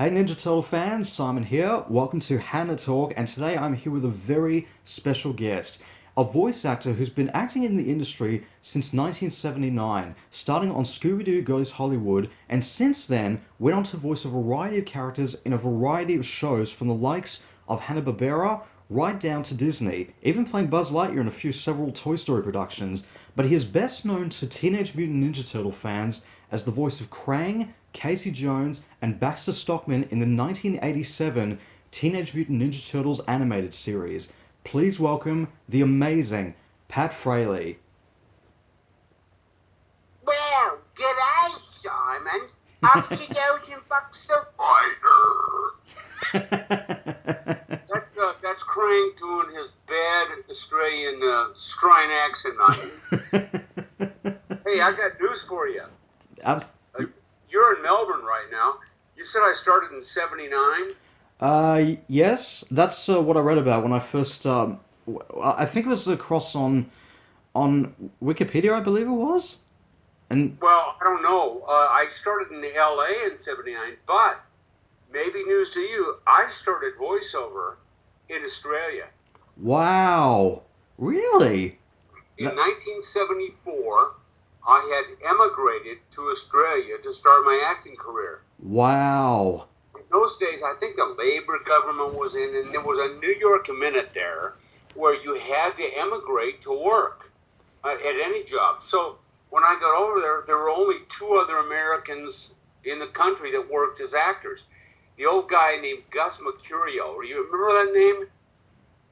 Hey Ninja Turtle fans, Simon here. Welcome to HannaTalk, and today I'm here with a very special guest, a voice actor who's been acting in the industry since 1979, starting on Scooby-Doo Goes Hollywood, and since then went on to voice a variety of characters in a variety of shows from the likes of Hanna Barbera right down to Disney, even playing Buzz Lightyear in several Toy Story productions. But he is best known to Teenage Mutant Ninja Turtle fans as the voice of Krang, Casey Jones, and Baxter Stockman in the 1987 Teenage Mutant Ninja Turtles animated series. Please welcome the amazing Pat Fraley. Well, g'day, Simon. Up to goes and bucks the fighter. That's Krang doing his bad Australian Australian accent on you. Hey, I got news for you. You're in Melbourne right now. You said I started in '79. Yes, that's what I read about when I first. I think it was across on Wikipedia, I believe it was. And Well, I don't know. I started in LA in '79, but maybe news to you. I started voiceover in Australia. wow, really? In 1974, I had emigrated to Australia to start my acting career. Wow. In those days, I think the Labour government was in, and there was a New York minute there where you had to emigrate to work at any job. So when I got over there, there were only two other Americans in the country that worked as actors. The old guy named Gus Mercurio. You remember that name?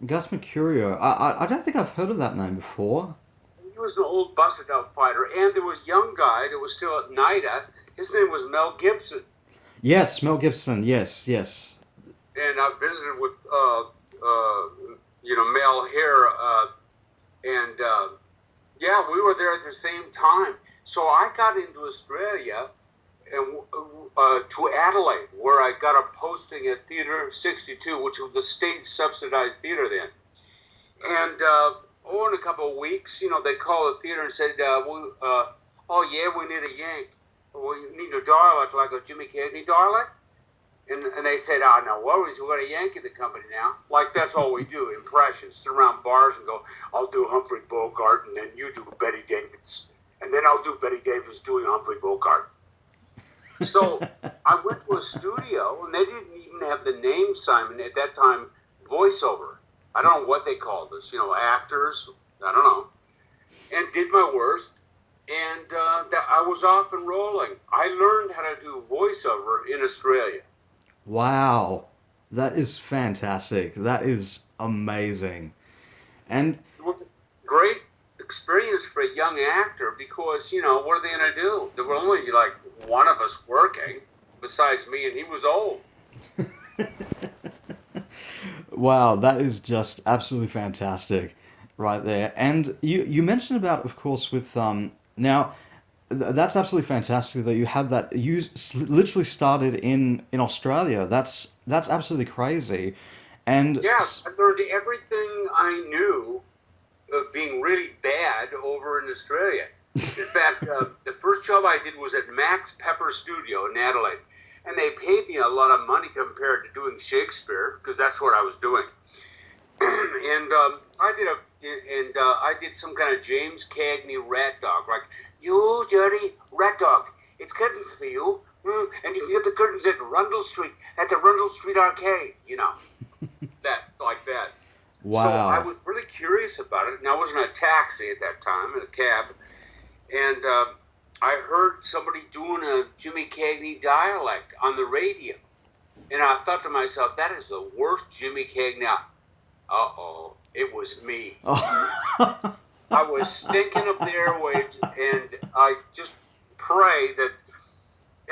Gus Mercurio. I don't think I've heard of that name before. He was an old busted out fighter. And there was a young guy that was still at NIDA. His name was Mel Gibson. Yes, Mel Gibson. Yes. And I visited with, Mel here. Yeah, we were there at the same time. So I got into Australia and to Adelaide, where I got a posting at Theatre 62, which was the state subsidized theatre then. And in a couple of weeks, they called the theatre and said, we need a Yank. We need a dialect like a Jimmy Cagney dialect. And they said, no worries, we've got a Yank in the company now. Like, that's all we do, impressions. Sit around bars and go, I'll do Humphrey Bogart, and then you do Betty Davis. And then I'll do Betty Davis doing Humphrey Bogart. So I went to a studio, and they didn't even have the name, Simon, at that time, voiceover. I don't know what they called us, actors, I don't know. And did my worst, and I was off and rolling. I learned how to do voiceover in Australia. Wow. That is fantastic. That is amazing. And It was a great experience for a young actor because, what are they going to do? There were only like one of us working besides me, and he was old. wow, that is just absolutely fantastic right there. And you mentioned about, of course, with now that's absolutely fantastic that you have that. You literally started in Australia. That's absolutely crazy. And Yeah, I learned everything I knew of being really bad over in Australia. In fact, the first job I did was at Max Pepper Studio in Adelaide, and they paid me a lot of money compared to doing Shakespeare because that's what I was doing. And I did some kind of James Cagney rat dog, like, you dirty rat dog, it's curtains for you, and you can get the curtains at Rundle Street, at the Rundle Street Arcade, that like that. wow. So I was really curious about it, and I was in a taxi at that time, in a cab, and I heard somebody doing a Jimmy Cagney dialect on the radio, and I thought to myself, that is the worst Jimmy Cagney. Uh-oh, it was me. Oh. I was stinking up the airwaves, and I just pray that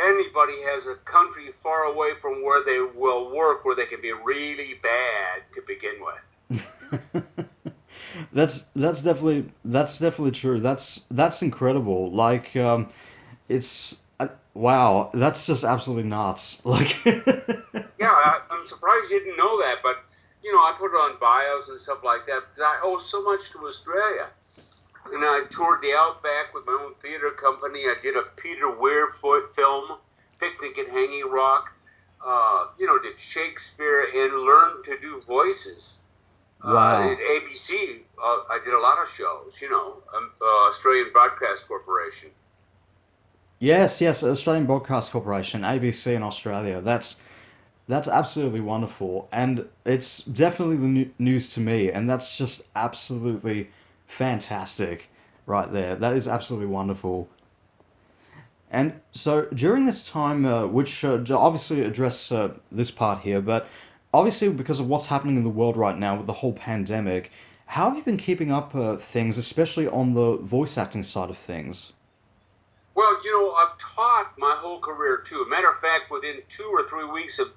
anybody has a country far away from where they will work, where they can be really bad to begin with. That's definitely true. That's incredible. Like it's wow. That's just absolutely nuts. Like Yeah, I'm surprised you didn't know that, but I put it on bios and stuff like that because I owe so much to Australia. And I toured the Outback with my own theater company. I did a Peter Weir film, Picnic at Hanging Rock. did Shakespeare and learned to do voices. At Wow. ABC, I did a lot of shows, Australian Broadcast Corporation. Yes, yes, Australian Broadcast Corporation, ABC in Australia. That's absolutely wonderful, and it's definitely the news to me, and that's just absolutely fantastic right there. That is absolutely wonderful. And so during this time, which to obviously address this part here, but obviously because of what's happening in the world right now with the whole pandemic, how have you been keeping up things, especially on the voice acting side of things? Well, I've taught my whole career too. Matter of fact, within 2 or 3 weeks of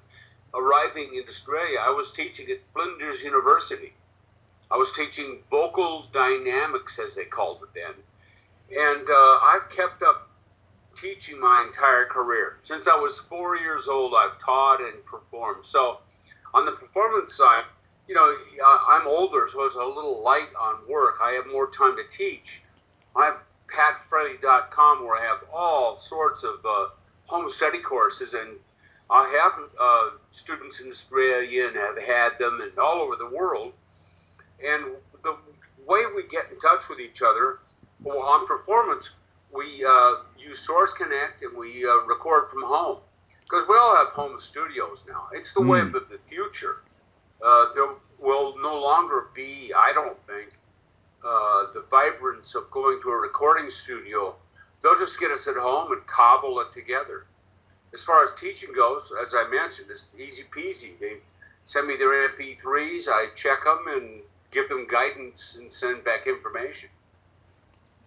arriving in Australia, I was teaching at Flinders University. I was teaching vocal dynamics, as they called it then. And I've kept up teaching my entire career. Since I was 4 years old, I've taught and performed. So on the performance side, I'm older, so it's a little light on work. I have more time to teach. I have patfraley.com where I have all sorts of home study courses, and I have students in Australia and have had them and all over the world. And the way we get in touch with each other, well, on performance, we use Source Connect and we record from home because we all have home studios now. It's the way of Mm. the future. There will no longer be, I don't think, the vibrance of going to a recording studio. They'll just get us at home and cobble it together. As far as teaching goes, as I mentioned, it's easy peasy. They send me their MP3s, I check them and give them guidance and send back information.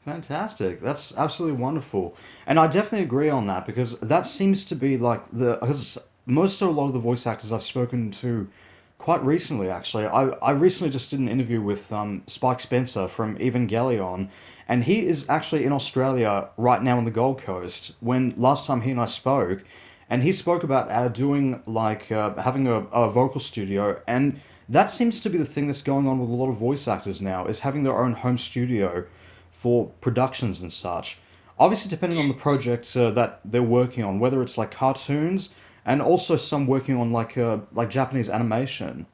Fantastic. That's absolutely wonderful. And I definitely agree on that because that seems to be like because most of a lot of the voice actors I've spoken to quite recently, actually. I recently just did an interview with Spike Spencer from Evangelion, and he is actually in Australia right now on the Gold Coast when last time he and I spoke, and he spoke about doing like having a vocal studio, and that seems to be the thing that's going on with a lot of voice actors now, is having their own home studio for productions and such. Obviously, depending on the Yes. projects that they're working on, whether it's like cartoons and also some working on like Japanese animation.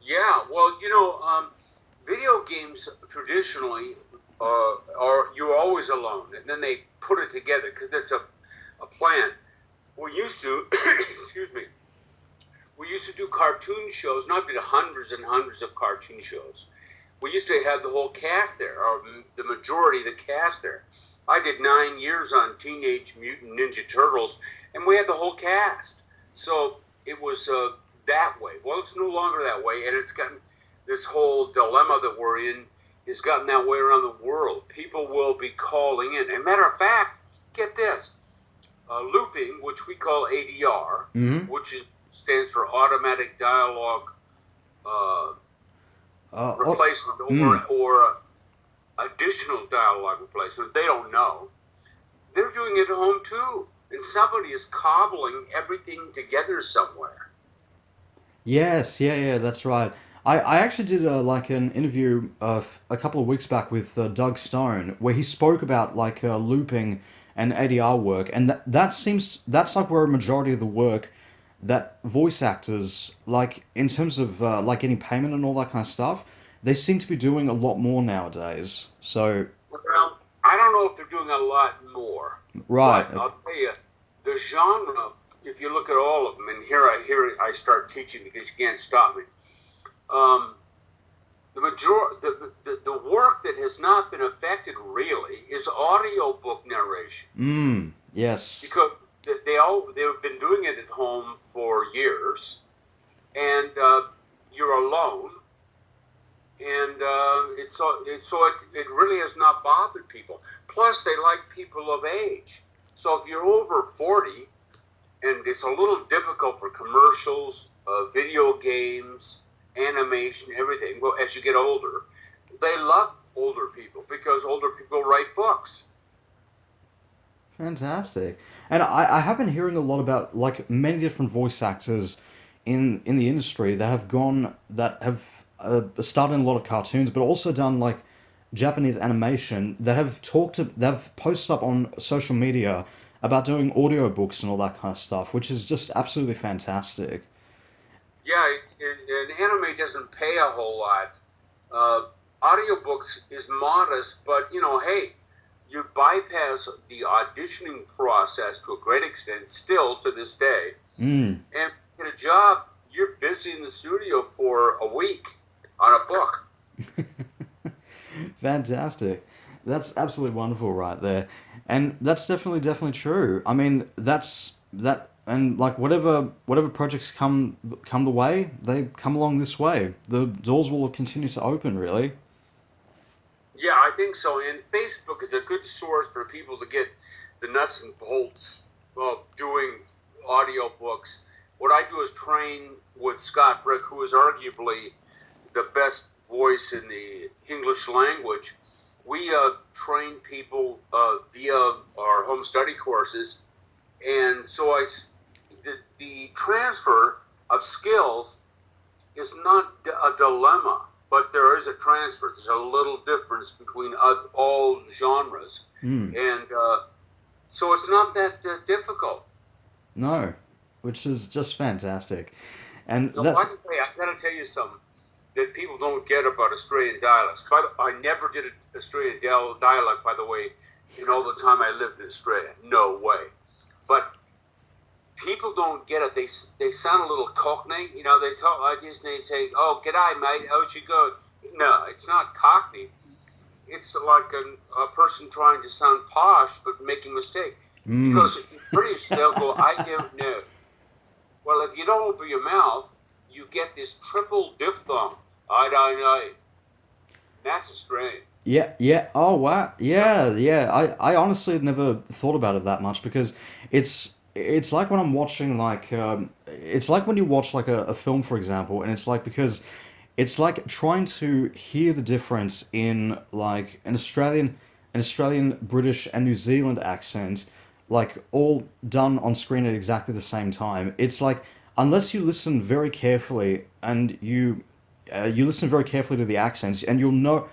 Yeah, well, video games traditionally are you're always alone, and then they put it together because it's a plan. We used to, excuse me, we used to do cartoon shows, not did hundreds and hundreds of cartoon shows. We used to have the whole cast there, or the majority of the cast there. I did 9 years on Teenage Mutant Ninja Turtles, and we had the whole cast. So it was that way. Well, it's no longer that way, and it's gotten this whole dilemma that we're in has gotten that way around the world. People will be calling in. And matter of fact, get this looping, which we call ADR, Hmm. stands for automatic dialogue uh, Oh, replacement mm. or additional dialogue replacement. They don't know. They're doing it at home too. And somebody is cobbling everything together somewhere. Yes, yeah, yeah, that's right. I actually did like an interview a couple of weeks back with Doug Stone where he spoke about like looping and ADR work, and that's like where a majority of the work that voice actors like in terms of like getting payment and all that kind of stuff, they seem to be doing a lot more nowadays. So Well, I don't know if they're doing a lot more, right, but okay. I'll tell you, the genre, if you look at all of them, and here I start teaching because you can't stop me. Um, the work that has not been affected really is audiobook narration Yes. because they've been doing it at home for years, and you're alone, and it really has not bothered people. Plus, they like people of age. So if you're over 40, and it's a little difficult for commercials, video games, animation, everything. Well, as you get older, they love older people because older people write books. Fantastic. And I have been hearing a lot about like many different voice actors in the industry that have starred in a lot of cartoons, but also done like Japanese animation that have posted up on social media about doing audiobooks and all that kind of stuff, which is just absolutely fantastic. Yeah, and anime doesn't pay a whole lot. Uh, Audiobooks is modest, but hey, you bypass the auditioning process to a great extent still to this day. Mm. And get a job, you're busy in the studio for a week on a book. Fantastic. That's absolutely wonderful right there. And that's definitely true. I mean, and like whatever projects come the way, they come along this way. The doors will continue to open, really. Yeah, I think so. And Facebook is a good source for people to get the nuts and bolts of doing audiobooks. What I do is train with Scott Brick, who is arguably the best voice in the English language. We train people via our home study courses, and so the transfer of skills is not a dilemma, but there is a transfer. There's a little difference between all genres, Mm. and so it's not that difficult. No, which is just fantastic. And Now, by that's the way, I got to tell you something that people don't get about Australian dialects. I never did an Australian dialect, by the way, in all the time I lived in Australia. No way. But people don't get it. They sound a little cockney. They talk like this and they say, "Oh, g'day, mate. How's you going?" No, it's not cockney. It's like a person trying to sound posh but making a mistake. mm. Because in British, they'll go, "I don't know." Well, if you don't open your mouth, you get this triple diphthong. I don't know. That's Australian. Yeah, yeah. Oh, wow. Yeah, yeah. I honestly had never thought about it that much because it's like when I'm watching like it's like when you watch like a film, for example, and it's like because it's like trying to hear the difference in like an Australian, British, and New Zealand accent, like all done on screen at exactly the same time. It's like unless you listen very carefully and you listen very carefully to the accents, and you'll know,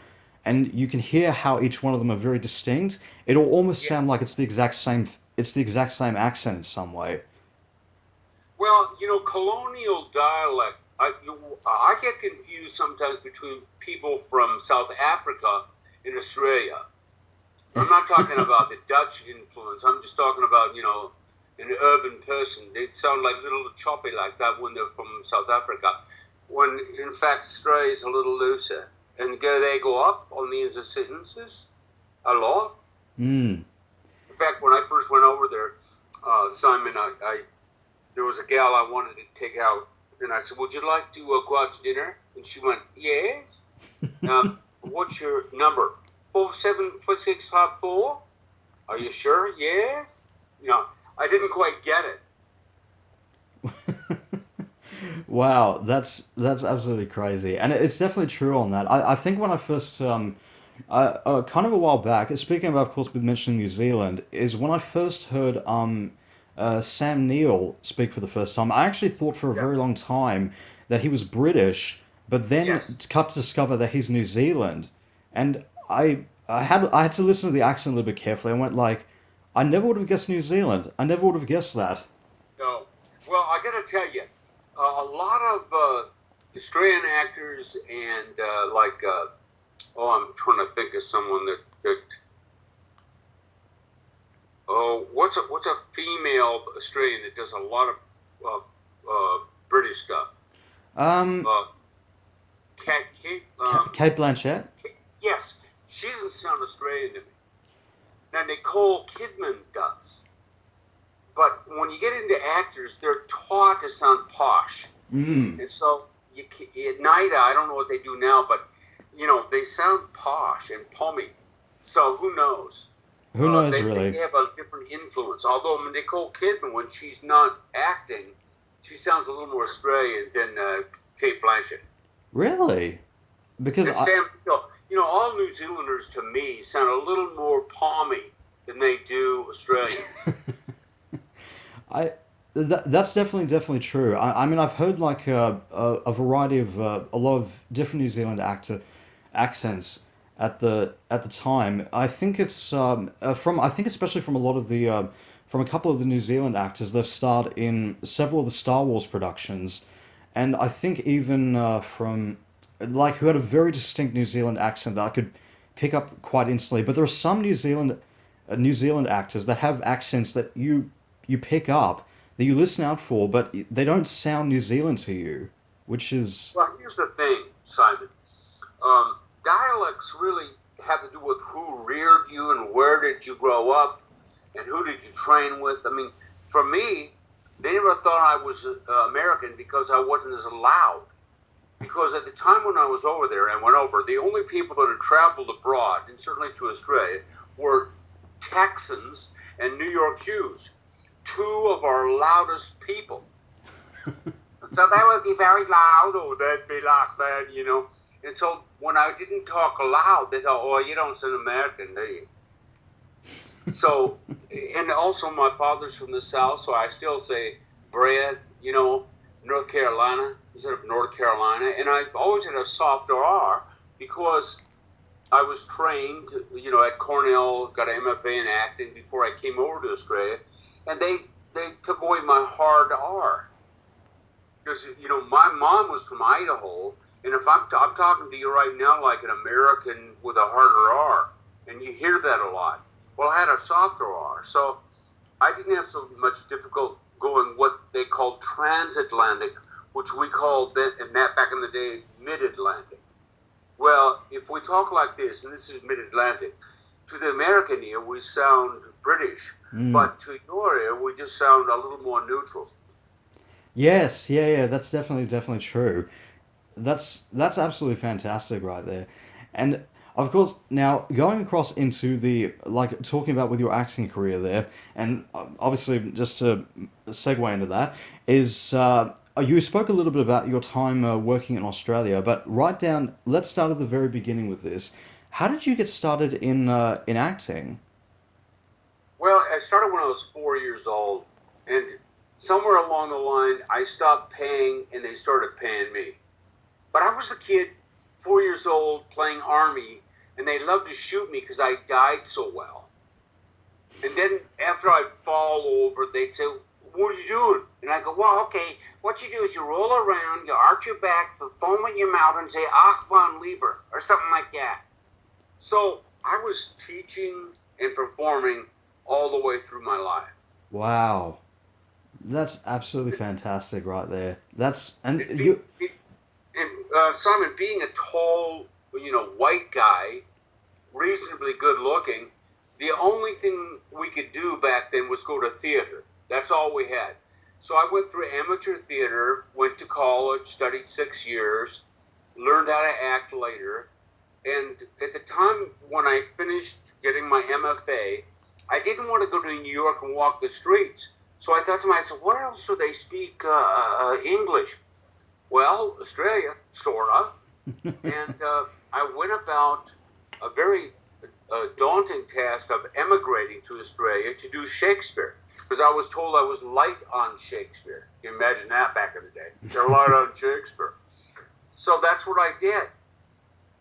and you can hear how each one of them are very distinct. It'll almost sound like Yes. it's the exact same. It's the exact same accent in some way. Well, colonial dialect. I get confused sometimes between people from South Africa and Australia. I'm not talking about the Dutch influence. I'm just talking about, an urban person. They sound like little choppy like that when they're from South Africa. When, in fact, Australia is a little looser. And they go up on the ends of sentences a lot. Hmm. In fact, when I first went over there, Simon, there was a gal I wanted to take out. And I said, "Would you like to go out to dinner?" And she went, "Yes." What's your number? 474654. Are you sure? Yes. I didn't quite get it. Wow, that's absolutely crazy, and it's definitely true on that. I think when I first kind of a while back, speaking of course, with mentioning New Zealand, is when I first heard Sam Neill speak for the first time. I actually thought for a Yeah. very long time that he was British, but then Yes. cut to discover that he's New Zealand, and I had to listen to the accent a little bit carefully. I went like, I never would have guessed New Zealand. I never would have guessed that. No. Well, I got to tell you, a lot of Australian actors and I'm trying to think of someone that oh, what's a female Australian that does a lot of British stuff? Um, Uh, Kate. Kate Blanchett. Yes, she doesn't sound Australian to me. Now Nicole Kidman does, but when you get into actors, they're taught to sound posh, Mm. and so at night I don't know what they do now, but they sound posh and pommy. So who knows? Who knows, They really? have a different influence. Although Nicole Kidman, when she's not acting, she sounds a little more Australian than Kate Blanchett. Really? Because And Sam, all New Zealanders to me sound a little more palmy than they do Australians. I that's definitely true. I mean, I've heard like a variety of a lot of different New Zealand actor accents at the time. I think it's from I think especially from a lot of the from a couple of the New Zealand actors. They've starred in several of the Star Wars productions, and I think even from like who had a very distinct New Zealand accent that I could pick up quite instantly. But there are some New Zealand actors that have accents that you pick up that you listen out for, but they don't sound New Zealand to you, which is Well, here's the thing, Simon. Dialects really have to do with who reared you and where did you grow up and who did you train with. I mean, for me, they never thought I was American because I wasn't as loud. Because at the time when I was over there and went over, the only people that had traveled abroad, and certainly to Australia, were Texans and New York Jews, two of our loudest people. So they would be very loud, or they'd be like that, you know. And so when I didn't talk loud, they thought, oh, you don't sound American, do you? So, and also my father's from the South, so I still say bread, you know, North Carolina instead of North Carolina. And I've always had a softer R because I was trained, you know, at Cornell, got an MFA in acting before I came over to Australia. And they took away my hard R. Because, you know, my mom was from Idaho, and if I'm talking to you right now like an American with a harder R, and you hear that a lot. Well, I had a softer R, so I didn't have so much difficult going what they called transatlantic, which we called that back in the day mid-Atlantic. Well, if we talk like this, and this is mid-Atlantic, to the American ear we sound British, but to your ear we just sound a little more neutral. yes, yeah, that's definitely true. That's absolutely fantastic right there. And of course, now going across into the like talking about with your acting career there, and obviously just to segue into that is you spoke a little bit about your time working in Australia, but let's start at the very beginning with this. How did you get started in acting? Well, I started when I was 4 years old, and somewhere along the line, I stopped paying, and they started paying me. But I was a kid, 4 years old, playing Army, and they loved to shoot me because I died so well. And then after I'd fall over, they'd say, what are you doing? And I go, well, okay, what you do is you roll around, you arch your back, foam in your mouth, and say, Ach von Lieber, or something like that. So I was teaching and performing all the way through my life. Wow, that's absolutely fantastic right there. Simon, being a tall, you know, white guy, reasonably good looking, the only thing we could do back then was go to theater. That's all we had. So I went through amateur theater, went to college, studied 6 years, learned how to act later. And at the time when I finished getting my MFA, I didn't want to go to New York and walk the streets. So I thought to myself, where else do they speak English? Well, Australia, sorta. And I went about a very daunting task of emigrating to Australia to do Shakespeare, because I was told I was light on Shakespeare. You can imagine that back in the day. They're light on Shakespeare. So that's what I did.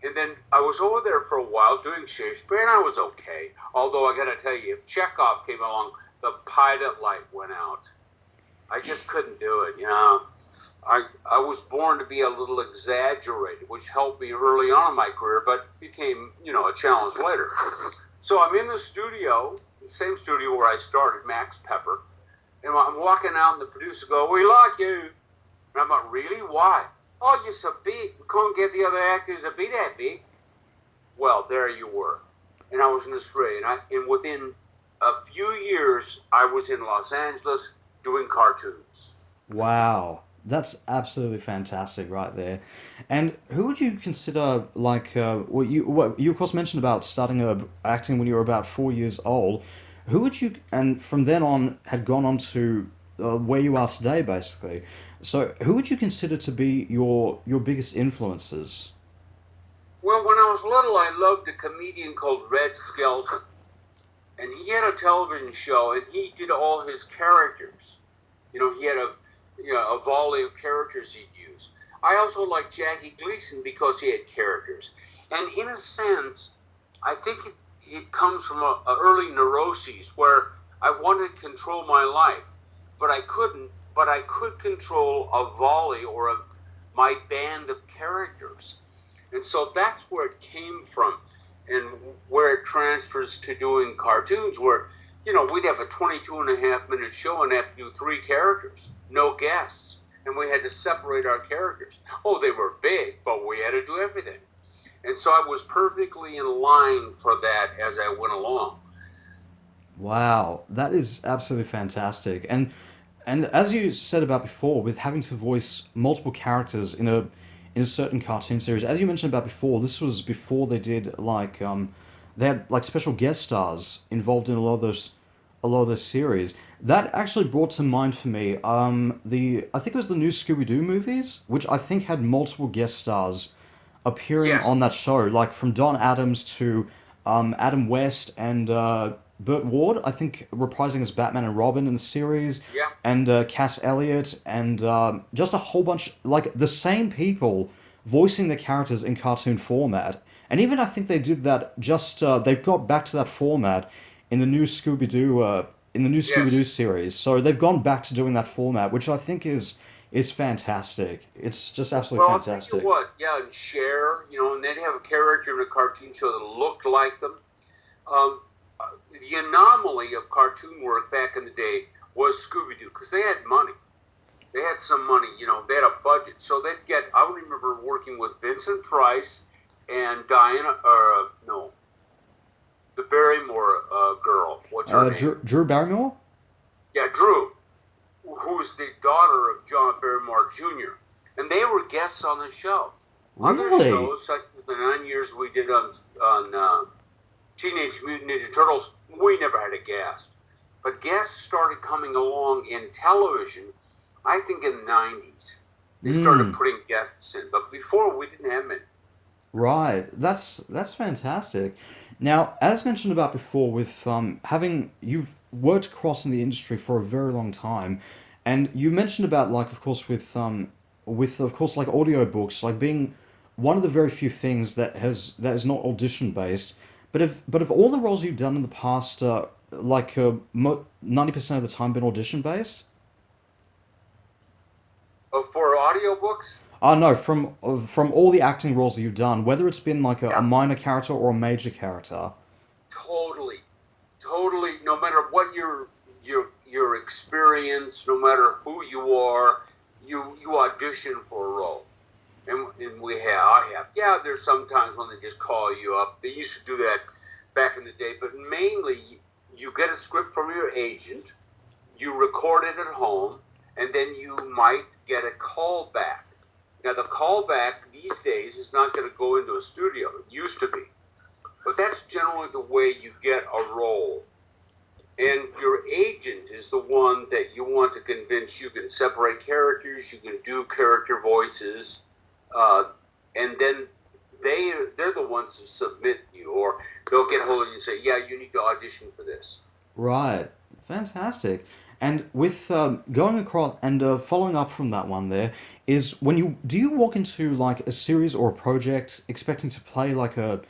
And then I was over there for a while doing Shakespeare, and I was okay. Although I got to tell you, if Chekhov came along, the pilot light went out. I just couldn't do it, you know. I was born to be a little exaggerated, which helped me early on in my career, but became, you know, a challenge later. So I'm in the studio, the same studio where I started, Max Pepper, and I'm walking out, and the producer goes, "We like you." And I'm like, "Really? Why?" "Oh, you're so big. We can't get the other actors to be that big." Well, there you were. And I was in Australia, and within a few years, I was in Los Angeles doing cartoons. Wow. That's absolutely fantastic right there. And who would you consider like what you of course mentioned about starting acting when you were about 4 years old. Who would you and from then on had gone on to where you are today basically. So who would you consider to be your biggest influences? Well, when I was little, I loved a comedian called Red Skelton. And he had a television show, and he did all his characters. You know, he had a volley of characters he'd use. I also liked Jackie Gleason because he had characters. And in a sense, I think it comes from a early neuroses where I wanted to control my life, but I couldn't. But I could control a volley or my band of characters. And so that's where it came from, and where it transfers to doing cartoons, where, we'd have a 22.5-minute show and have to do 3 characters, no guests. And we had to separate our characters. Oh, they were big, but we had to do everything. And so I was perfectly in line for that as I went along. Wow, that is absolutely fantastic. And as you said about before, with having to voice multiple characters in a certain cartoon series, as you mentioned about before, this was before they did they had like special guest stars involved in a lot of those series. That actually brought to mind for me I think it was the new Scooby-Doo movies, which I think had multiple guest stars appearing Yes. on that show, like from Don Adams to Adam West and Burt Ward, I think, reprising as Batman and Robin in the series, Yeah. and Cass Elliot, and just a whole bunch, like the same people voicing the characters in cartoon format. And even I think they did that they got back to that format in the new Scooby-Doo Yes. series. So they've gone back to doing that format, which I think is fantastic. It's just absolutely Well, I'll tell you fantastic. what, yeah, and Cher, and they'd have a character in a cartoon show that looked like them. Um, the anomaly of cartoon work back in the day was Scooby-Doo, because they had money. They had some money, they had a budget. So they'd get, I remember working with Vincent Price and Diana, no, the Barrymore girl. What's her name? Drew Barrymore? Yeah, Drew, who's the daughter of John Barrymore Jr. And they were guests on the show. Other Really? shows, such as the 9 years we did on Teenage Mutant Ninja Turtles, we never had a guest. But guests started coming along in television, I think in the 90s. They started putting guests in. But before, we didn't have many. Right. That's fantastic. Now, as mentioned about before, with you've worked across in the industry for a very long time, and you mentioned about like, of course, with of course like audiobooks, like being one of the very few things that is not audition based. But if all the roles you've done in the past, 90% of the time been audition based? For audiobooks? Oh no, from all the acting roles that you've done, whether it's been like a Yeah, minor character or a major character. totally. Totally. No matter what your experience, no matter who you are, you audition for a role. And I have. Yeah, there's sometimes when they just call you up. They used to do that back in the day, but mainly you get a script from your agent, you record it at home, and then you might get a call back. Now, the callback these days is not going to go into a studio. It used to be. But that's generally the way you get a role. And your agent is the one that you want to convince you can separate characters, you can do character voices, and then they're the ones who submit you, or they'll get hold of you and say, yeah, you need to audition for this. Right. Fantastic. And with going across and following up from that one there is do you walk into like a series or a project expecting to play like a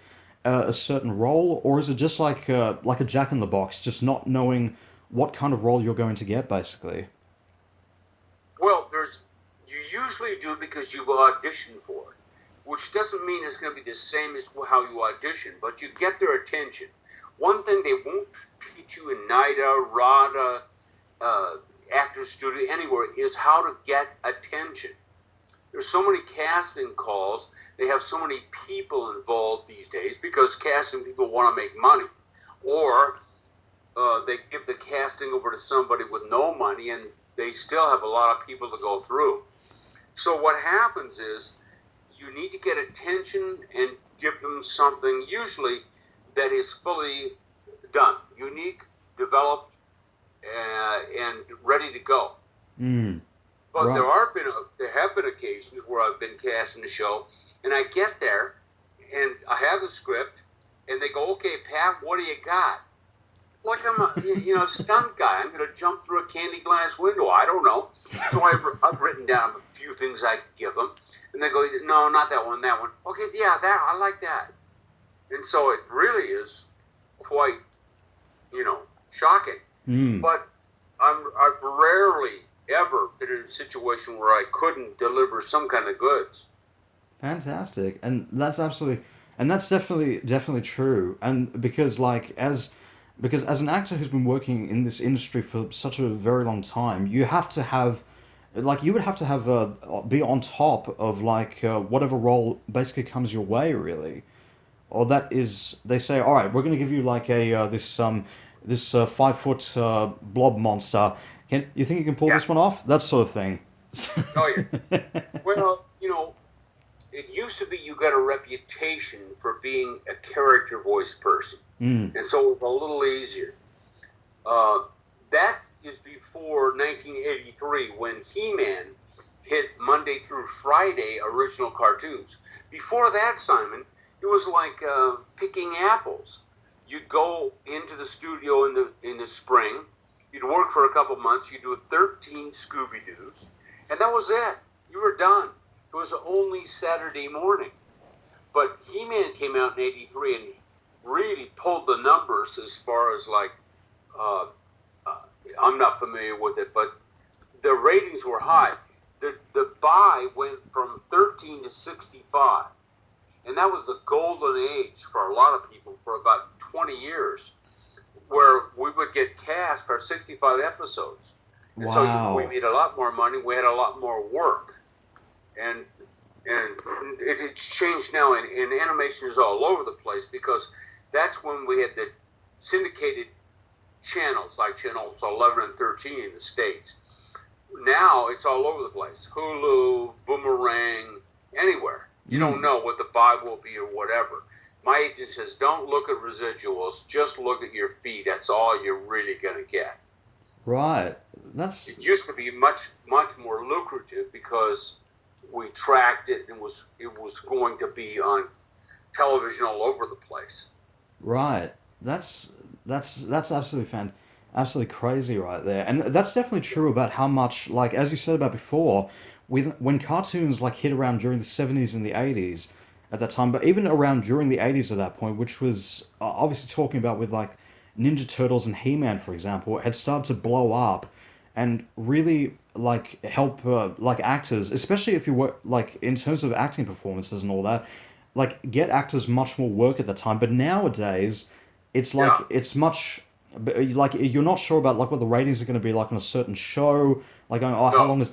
certain role, or is it just like a jack in the box, just not knowing what kind of role you're going to get, basically? Well, you usually do because you've auditioned for it, which doesn't mean it's going to be the same as how you audition, but you get their attention. One thing they won't teach you in NIDA, RADA, Actors Studio, anywhere, is how to get attention. There's so many casting calls. They have so many people involved these days because casting people want to make money. Or they give the casting over to somebody with no money, and they still have a lot of people to go through. So what happens is you need to get attention and give them something usually that is fully done, unique, developed, and ready to go. Mm, But right. there have been occasions where I've been cast in a show, and I get there, and I have the script, and they go, "Okay, Pat, what do you got?" Like I'm a stunt guy. I'm going to jump through a candy glass window. I don't know. So I've written down a few things I could give them, and they go, "No, not that one. That one." Okay, yeah, I like that. And so it really is quite, shocking. Mm. But I've rarely ever been in a situation where I couldn't deliver some kind of goods. Fantastic. And that's definitely true. And because as an actor who's been working in this industry for such a very long time, you have to have like you would have to have be on top of whatever role basically comes your way, really. Or that is, they say, all right, we're going to give you like a this 5 foot blob monster. Can you think you can pull Yeah. this one off? That sort of thing. Oh yeah. Well, it used to be you got a reputation for being a character voice person, Mm. and so it was a little easier. Uh, that is before 1983 when He-Man hit Monday through Friday original cartoons. Before that, Simon, it was like picking apples. You'd go into the studio in the spring. You'd work for a couple months. You'd do 13 Scooby-Doos, and that was it. You were done. It was only Saturday morning. But He-Man came out in '83 and really pulled the numbers as far as uh, uh, I'm not familiar with it, but the ratings were high. The buy went from 13 to 65, and that was the golden age for a lot of people for about 20 years, where we would get cast for 65 episodes, and so we Wow. made a lot more money. We had a lot more work, and it's changed now, and animation is all over the place because that's when we had the syndicated channels like channels 11 and 13 in the States. Now it's all over the place. Hulu, Boomerang, anywhere. You don't Mm. know what the buy will be or whatever. My agent says, don't look at residuals, just look at your fee. That's all you're really going to get. Right. That's It used to be much, much more lucrative because we tracked it and it was going to be on television all over the place. right. That's absolutely crazy right there. And that's definitely true about how much, like as you said about before, when cartoons like hit around during the 70s and the 80s at that time, but even around during the 80s at that point, which was obviously talking about with like Ninja Turtles and He-Man, for example, had started to blow up and really like help like actors, especially if you work like in terms of acting performances and all that, like get actors much more work at the time. But nowadays, it's Yeah. like it's much like you're not sure about like what the ratings are going to be like on a certain show. Like, oh, No. how long is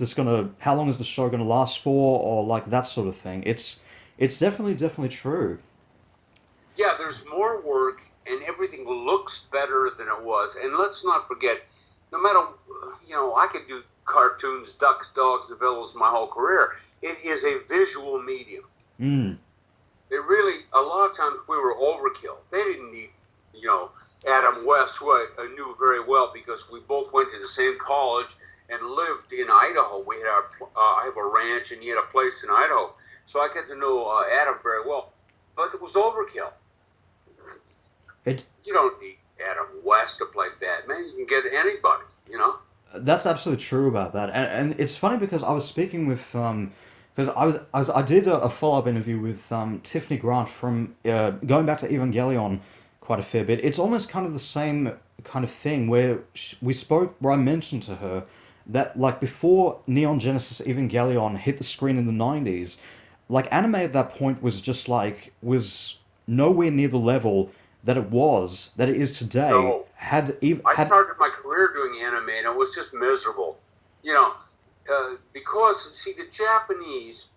the show gonna last for, or like that sort of thing. It's definitely true. Yeah, there's more work and everything looks better than it was. And let's not forget, no matter, I could do cartoons, ducks, dogs, and villas my whole career. It is a visual medium. Mm, A lot of times we were overkill. They didn't need, you know, Adam West, who I knew very well because we both went to the same college and lived in Idaho. I have a ranch and he had a place in Idaho. So I got to know Adam very well. But it was overkill. it You don't need Adam West to play Batman. You can get anybody. That's absolutely true about that, and it's funny because I was speaking with because I did a follow up interview with Tiffany Grant from going back to Evangelion quite a fair bit. It's almost kind of the same kind of thing where where I mentioned to her that like before Neon Genesis Evangelion hit the screen in the 90s, like anime at that point was nowhere near the level that it is today. No, I Had started my career doing anime, and it was just miserable. You know, because see, the Japanese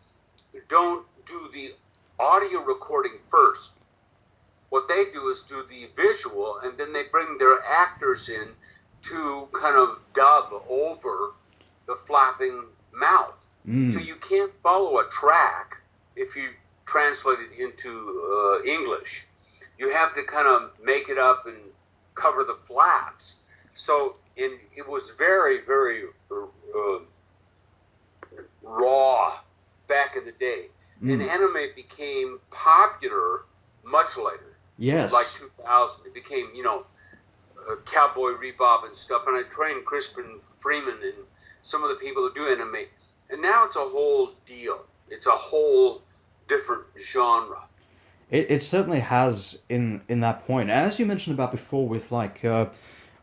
don't do the audio recording first. What they do is do the visual, and then they bring their actors in to kind of dub over the flapping mouth. So mm, you can't follow a track if you translate it into English. You have to kind of make it up and cover the flaps. It was very, very raw back in the day. And mm. anime became popular much later, like Yes. 2000. It became, Cowboy Bebop and stuff. And I trained Crispin Freeman and some of the people who do anime. And now it's a whole deal. It's a whole different genre. It certainly has in that point. And as you mentioned about before with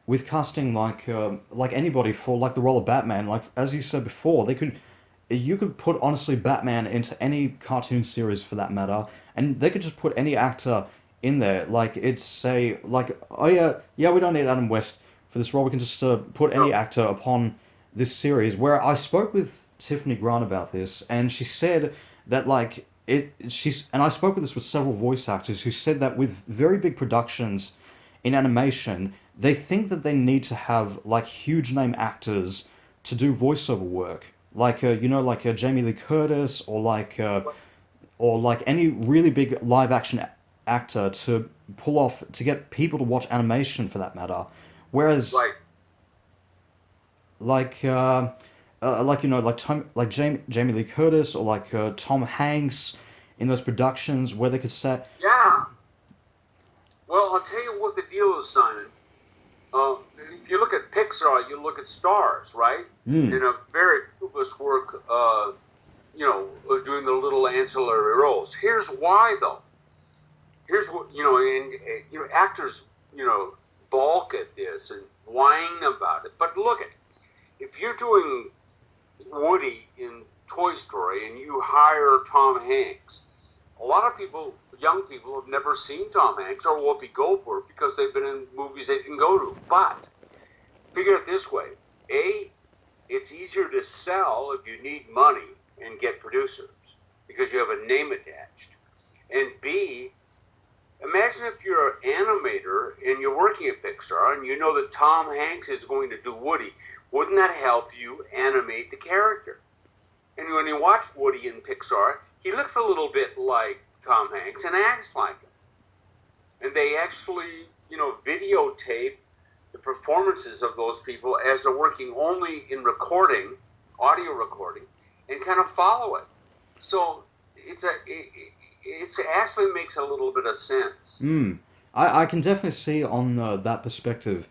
with casting like anybody for like the role of Batman. Like as you said before, you could put honestly Batman into any cartoon series for that matter, and they could just put any actor in there. Like it's say like, oh yeah, we don't need Adam West for this role. We can just put any actor upon this series. Where I spoke with Tiffany Grant about this, and she said that like and I spoke with this with several voice actors who said that with very big productions in animation, they think that they need to have like huge name actors to do voiceover work, like like Jamie Lee Curtis or like any really big live action actor to get people to watch animation for that matter. Whereas Right. like like Jamie Lee Curtis or like Tom Hanks in those productions where they could say, Yeah. Well, I'll tell you what the deal is, Simon. If you look at Pixar, you look at stars, right? hmm, In a very fruitless work, doing the little ancillary roles. Here's why, though. Here's what and actors, balk at this and whine about it. But look at, if you're doing Woody in Toy Story and you hire Tom Hanks, a lot of people, young people, have never seen Tom Hanks or Whoopi Goldberg because they've been in movies they didn't go to. But figure it this way: A, it's easier to sell if you need money and get producers because you have a name attached. And B, imagine if you're an animator and you're working at Pixar and you know that Tom Hanks is going to do Woody. Wouldn't that help you animate the character? And when you watch Woody in Pixar, he looks a little bit like Tom Hanks and acts like him. And they actually, videotape the performances of those people as they're working only in recording, audio recording, and kind of follow it. So it actually makes a little bit of sense. I can definitely see on that perspective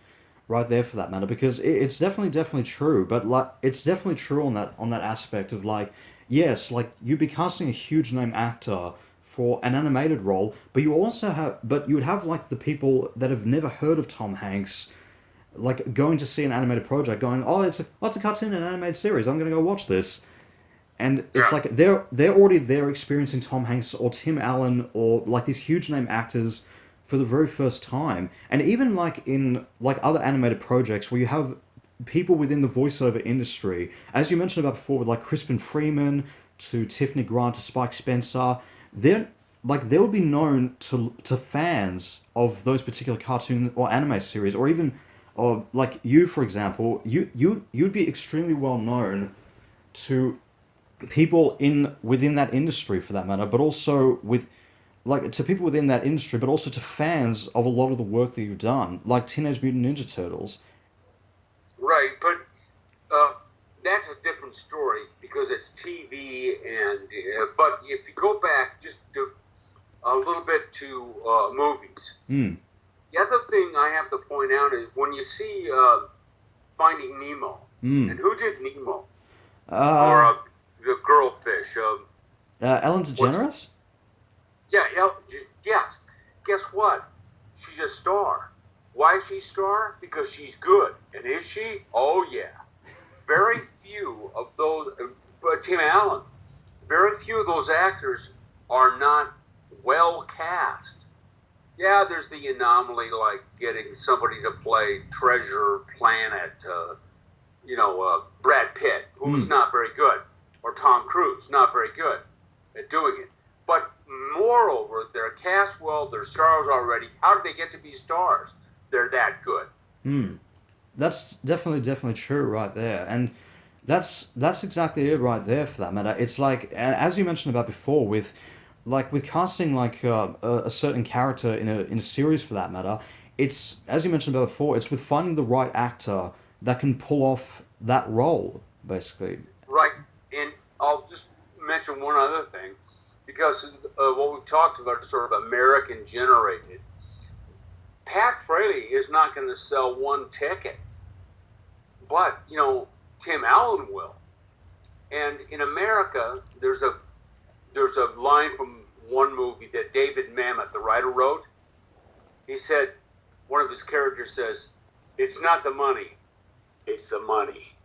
right there for that matter because it's definitely true, but like it's definitely true on that aspect of like yes, like you'd be casting a huge name actor for an animated role, but you would have like the people that have never heard of Tom Hanks like going to see an animated project going, oh, it's a cartoon and animated series, I'm gonna go watch this. And it's Yeah. like they're already there experiencing Tom Hanks or Tim Allen or like these huge name actors for the very first time. And even like in like other animated projects where you have people within the voiceover industry, as you mentioned about before with like Crispin Freeman to Tiffany Grant to Spike Spencer, they're like they would be known to fans of those particular cartoon or anime series or even or like you for example, you'd be extremely well known to people in within that industry for that matter, but also with like to people within that industry, but also to fans of a lot of the work that you've done, like Teenage Mutant Ninja Turtles. Right, but that's a different story because it's TV, and but if you go back just a little bit to movies, Hmm. the other thing I have to point out is when you see Finding Nemo, Hmm. and who did Nemo or Uh, the girlfish? Ellen What's DeGeneres? Yeah, yes. Guess what? She's a star. Why is she a star? Because she's good. And is she? Oh yeah. Very few of those, Tim Allen, very few of those actors are not well cast. Yeah, there's the anomaly like getting somebody to play Treasure Planet, Brad Pitt, Hmm. who's not very good, or Tom Cruise, not very good at doing it. But moreover, they're cast well, they're stars already. How did they get to be stars? They're that good. Hmm. That's definitely true right there, and that's exactly it right there for that matter. It's like, and as you mentioned about before, with casting like a certain character in a series for that matter, it's as you mentioned about before, it's with finding the right actor that can pull off that role, basically. Right. And I'll just mention one other thing, because what we've talked about is sort of American generated. Pat Fraley is not going to sell one ticket, but Tim Allen will. And in America, there's a line from one movie that David Mamet, the writer, wrote. He said, one of his characters says, It's not the money. It's the money.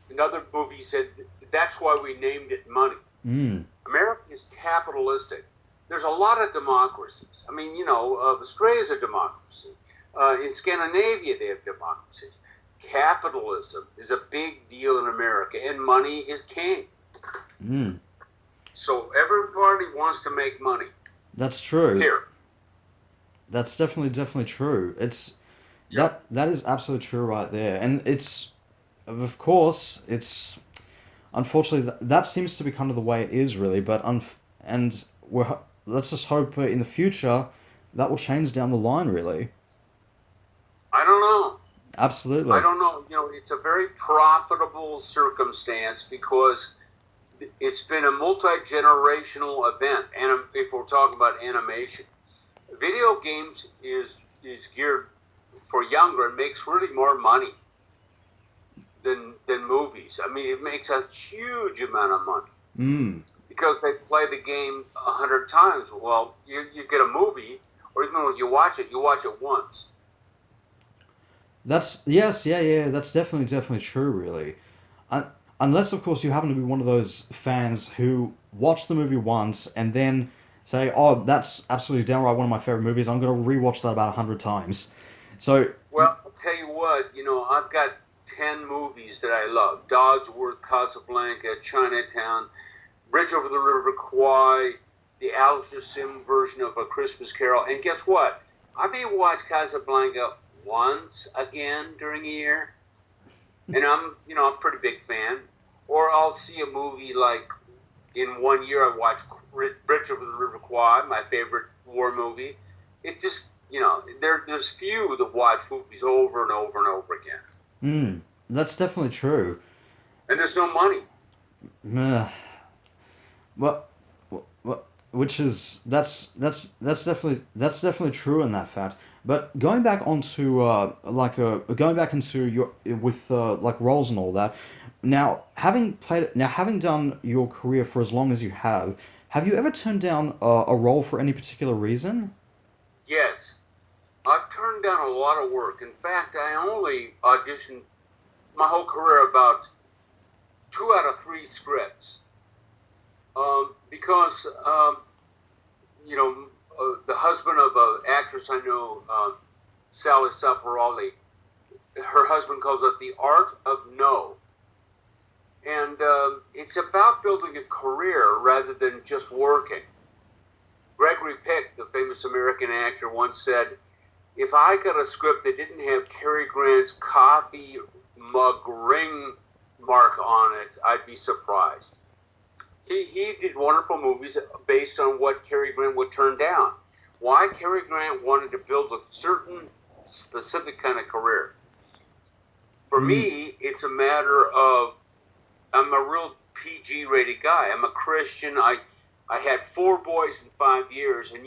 Another movie said, that's why we named it Money. Mm. America is capitalistic. There's a lot of democracies. I mean, Australia is a democracy. In Scandinavia, they have democracies. Capitalism is a big deal in America, and money is king. Mm. So everybody wants to make money. That's true. Here. That's definitely true. It's that is absolutely true right there. And it's, of course, it's unfortunately that seems to be kind of the way it is really. But let's just hope in the future that will change down the line. Really. I don't know. Absolutely. I don't know. It's a very profitable circumstance because it's been a multi-generational event. And if we're talking about animation, video games is geared for younger and makes really more money than movies. I mean, it makes a huge amount of money. Mm. Because they play the game 100 times. Well, you get a movie, or even when you watch it once. That's that's definitely true, really. Unless, of course, you happen to be one of those fans who watch the movie once and then say, "Oh, that's absolutely downright one of my favorite movies. I'm going to rewatch that about 100 times." So, well, I'll tell you what. I've got 10 movies that I love: Dodsworth, Casablanca, Chinatown, Bridge Over the River Kwai, the Alistair Sim version of A Christmas Carol. And guess what? I may watch Casablanca once again during a year, and I'm a pretty big fan. Or I'll see a movie like in 1 year I watch Bridge Over the River Kwai, my favorite war movie. It just there's few that watch movies over and over and over again. That's definitely true. And there's no money. Well, which is that's definitely true in that fact. But going back onto going back into your with like roles and all that. Now having done your career for as long as you have you ever turned down a role for any particular reason? Yes, I've turned down a lot of work. In fact, I only auditioned my whole career about 2 out of 3 scripts. Because the husband of an actress I know, Sally Saporali, her husband calls it the art of no. And it's about building a career rather than just working. Gregory Peck, the famous American actor, once said, if I got a script that didn't have Cary Grant's coffee mug ring mark on it, I'd be surprised. He did wonderful movies based on what Cary Grant would turn down. Why Cary Grant wanted to build a certain specific kind of career. For me, it's a matter of, I'm a real PG-rated guy. I'm a Christian. I had 4 boys in 5 years, and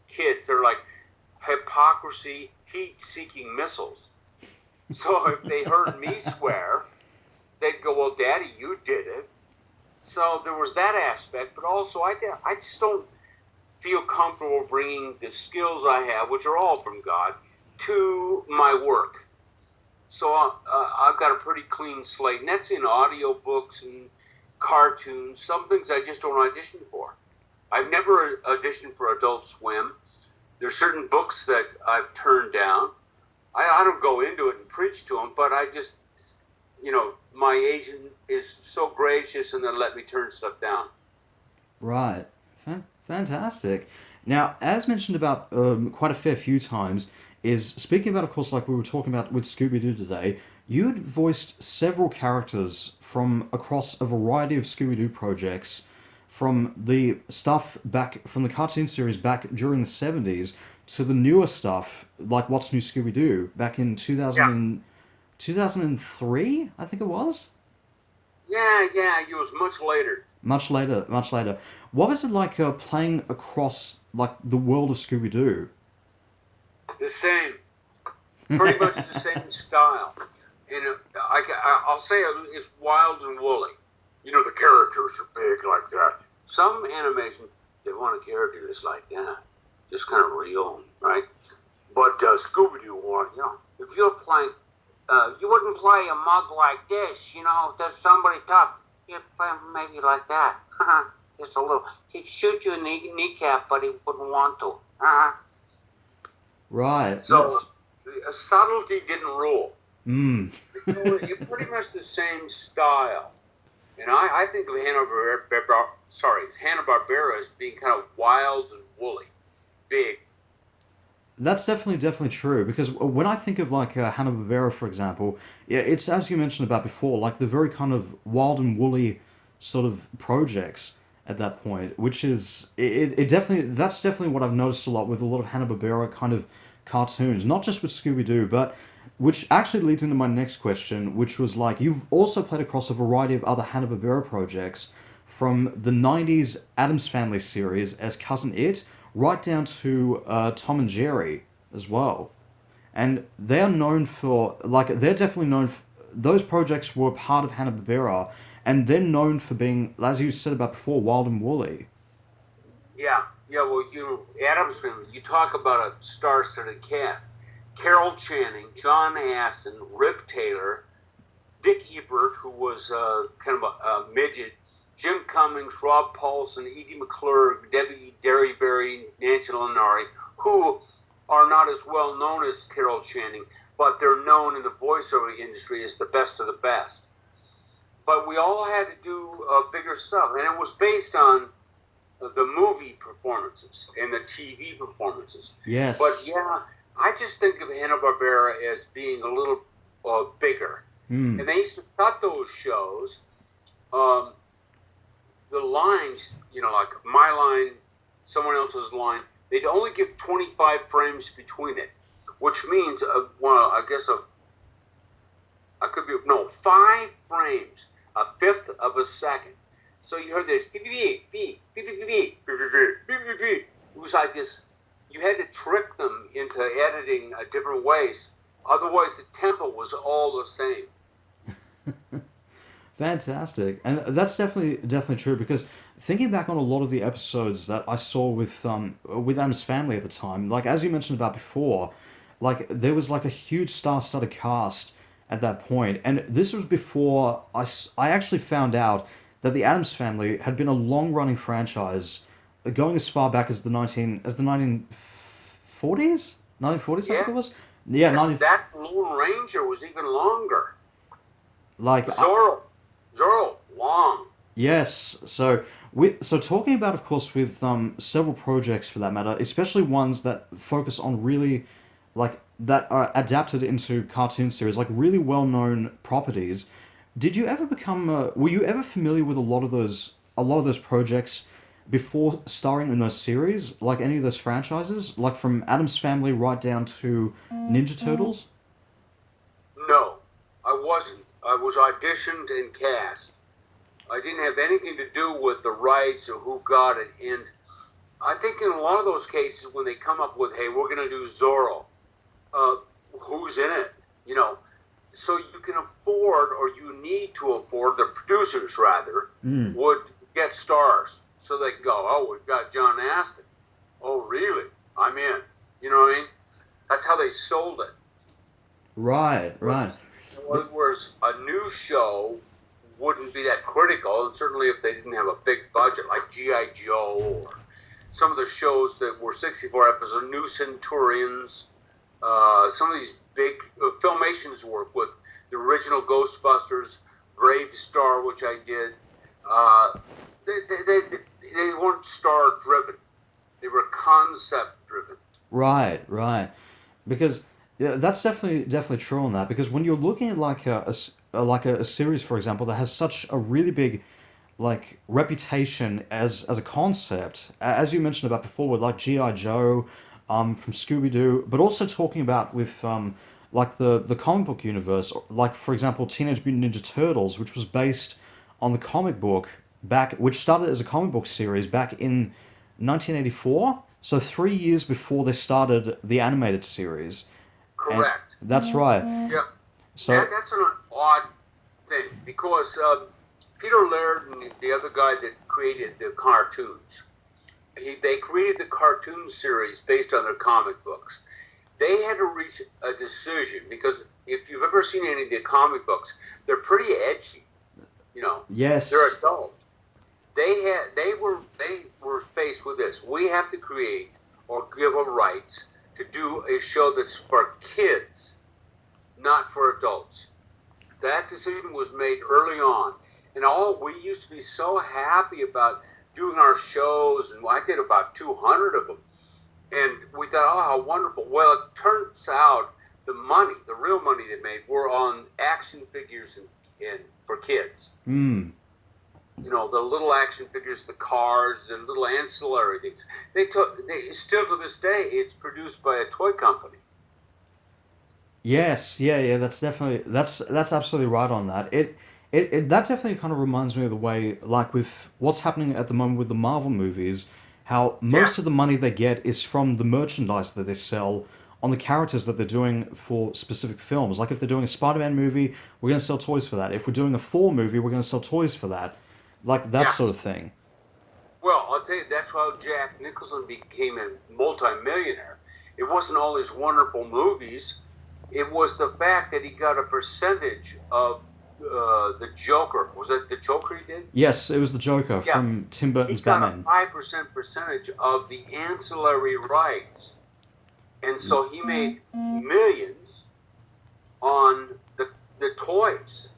kids, they're like hypocrisy, heat-seeking missiles. So if they heard me swear, they'd go, well, Daddy, you did it. So there was that aspect, but also I just don't feel comfortable bringing the skills I have, which are all from God, to my work. So I've got a pretty clean slate, and that's in audiobooks and cartoons, some things I just don't audition for. I've never auditioned for Adult Swim. There's certain books that I've turned down. I don't go into it and preach to them, but I just, my agent is so gracious and they let me turn stuff down. Right. Fantastic. Now, as mentioned about quite a fair few times, is speaking about, of course, like we were talking about with Scooby-Doo today, you had voiced several characters from across a variety of Scooby-Doo projects, from the stuff back from the cartoon series back during the 70s to the newer stuff, like What's New Scooby-Doo, back in 2003, I think it was? Yeah, it was much later. Much later. What was it like playing across like the world of Scooby-Doo? The same. Pretty much the same style. And I'll say it's wild and woolly. The characters are big like that. Some animation, they want a character that's like that. Just kind of real, right? But Scooby-Doo, or, if you're playing, you wouldn't play a mug like this, if there's somebody tough. You'd play maybe like that. Just a little. He'd shoot you in the kneecap, but he wouldn't want to. Right. So subtlety didn't rule. Mm. You're pretty much the same style. And I think of Hanna Barbera as being kind of wild and woolly, big. That's definitely true, because when I think of like Hanna Barbera, for example, yeah, it's as you mentioned about before, like the very kind of wild and woolly sort of projects at that point, which is it definitely that's definitely what I've noticed a lot with a lot of Hanna Barbera kind of cartoons, not just with Scooby Doo, but which actually leads into my next question, which was like you've also played across a variety of other Hanna Barbera projects, from the '90s Addams Family series as Cousin It, right down to Tom and Jerry as well. And they're known for, like, they're definitely known for, those projects were part of Hanna-Barbera, and they're known for being, as you said about before, wild and woolly. Yeah. Well, Adams Family, you talk about a star-studded cast. Carol Channing, John Astin, Rip Taylor, Dick Ebert, who was kind of a midget, Jim Cummings, Rob Paulson, Edie McClure, Debbie Derryberry, Nancy Lenari, who are not as well known as Carol Channing, but they're known in the voiceover industry as the best of the best. But we all had to do bigger stuff, and it was based on the movie performances and the TV performances. Yes. But yeah, I just think of Hanna-Barbera as being a little bigger. Mm. And they used to cut those shows. The lines, like my line, someone else's line, they'd only give 25 frames between it, which means, I guess I could be, no, 5 frames, a fifth of a second. So you heard this, beep, beep, beep, beep, beep, beep, beep, beep, beep, beep. It was like this, you had to trick them into editing different ways. Otherwise, the tempo was all the same. Fantastic, and that's definitely true, because thinking back on a lot of the episodes that I saw with Adam's Family at the time, like as you mentioned about before, like there was like a huge star-studded cast at that point, and this was before I actually found out that the Addams Family had been a long-running franchise, going as far back as the 1940s, 1940s, I think it was. Yeah, yes, that Lone Ranger was even longer. Like Zorro, long. Yes, so talking about, of course, with several projects for that matter, especially ones that focus on really, like, that are adapted into cartoon series, like really well-known properties. Did you ever were you ever familiar with a lot of those projects before starring in those series, like any of those franchises, like from Addams Family right down to Ninja Turtles? No, I wasn't. I was auditioned and cast. I didn't have anything to do with the rights or who got it. And I think in a lot of those cases, when they come up with, hey, we're going to do Zorro, who's in it? So you can afford, or you need to afford, the producers rather, would get stars. So they go, oh, we've got John Astin. Oh, really? I'm in. You know what I mean? That's how they sold it. Right. Whereas a new show wouldn't be that critical, and certainly if they didn't have a big budget like G.I. Joe or some of the shows that were 64 episodes, New Centurions, some of these big Filmation's work with the original Ghostbusters, Brave Star, which I did, they weren't star driven. They were concept driven. Right. Because yeah, that's definitely true on that. Because when you're looking at like a series, for example, that has such a really big like reputation as a concept, as you mentioned about before, with like G.I. Joe, from Scooby-Doo, but also talking about with like the comic book universe, like for example, Teenage Mutant Ninja Turtles, which was based on the comic book which started as a comic book series back in 1984, so 3 years before they started the animated series. Correct. And that's right. Yeah. So That's an odd thing, because Peter Laird and the other guy that created the cartoons, they created the cartoon series based on their comic books. they had to reach a decision, because if you've ever seen any of the comic books, they're pretty edgy. Yes. They're adult. They were faced with this. We have to create or give a rights to do a show that's for kids, not for adults. That decision was made early on, and we used to be so happy about doing our shows, and I did about 200 of them, and we thought, oh, how wonderful. Well, it turns out the real money they made, were on action figures and for kids. The little action figures, the cars, the little ancillary things. They still to this day, it's produced by a toy company. Yes, yeah, that's absolutely right on that. That definitely kind of reminds me of the way, like with what's happening at the moment with the Marvel movies, how most of the money they get is from the merchandise that they sell on the characters that they're doing for specific films. Like if they're doing a Spider-Man movie, we're going to sell toys for that. If we're doing a Thor movie, we're going to sell toys for that. Like that sort of thing. Well, I'll tell you, that's how Jack Nicholson became a multimillionaire. It wasn't all his wonderful movies. It was the fact that he got a percentage of the Joker. Was that the Joker he did? Yes, it was the Joker from Tim Burton's Batman. He got a 5% percentage of the ancillary rights. And so he made millions on the toys.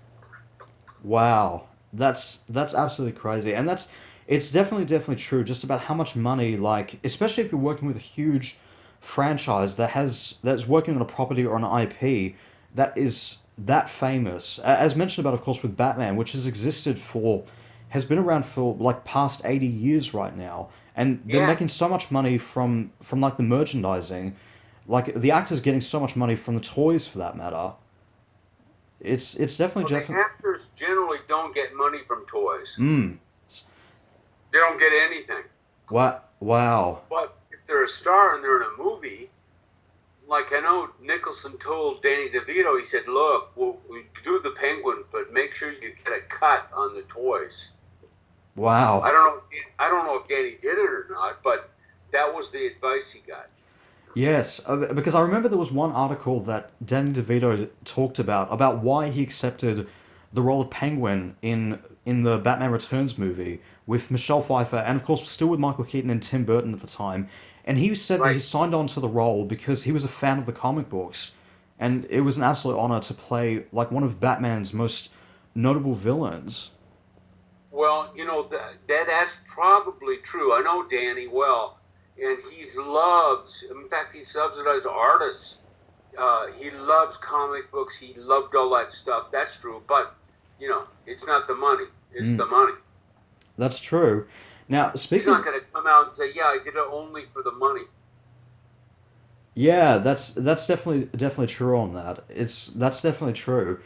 Wow. That's absolutely crazy. And it's definitely true just about how much money, like, especially if you're working with a huge franchise that's working on a property or an IP that is that famous, as mentioned about, of course, with Batman, which has been around for like past 80 years right now, and they're making so much money from like the merchandising, like the actors getting so much money from the toys for that matter. It's definitely the actors generally don't get money from toys. They don't get anything. Wow. But if they're a star and they're in a movie, like I know Nicholson told Danny DeVito, he said, look, we'll do the Penguin, but make sure you get a cut on the toys. Wow. I don't know if Danny did it or not, but that was the advice he got. Yes, because I remember there was one article that Danny DeVito talked about why he accepted the role of Penguin in the Batman Returns movie with Michelle Pfeiffer, and of course still with Michael Keaton and Tim Burton at the time. And he said that he signed on to the role because he was a fan of the comic books, and it was an absolute honor to play like one of Batman's most notable villains. Well, that's probably true. I know Danny well. And in fact, he's subsidized artists. He loves comic books. He loved all that stuff. That's true. But, it's not the money. It's the money. That's true. Now, he's not going to come out and say, yeah, I did it only for the money. Yeah, that's definitely true on that. That's definitely true.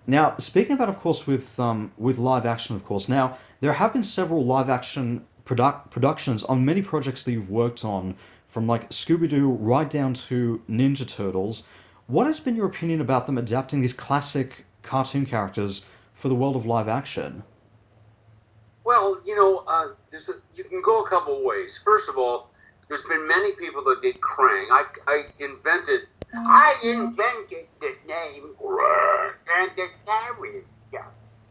Now, speaking about, of course, with live action, of course. Now, there have been several live action productions on many projects that you've worked on, from like Scooby-Doo right down to Ninja Turtles. What has been your opinion about them adapting these classic cartoon characters for the world of live action? Well, you can go a couple of ways. First of all, there's been many people that did Krang. I invented the name and the character.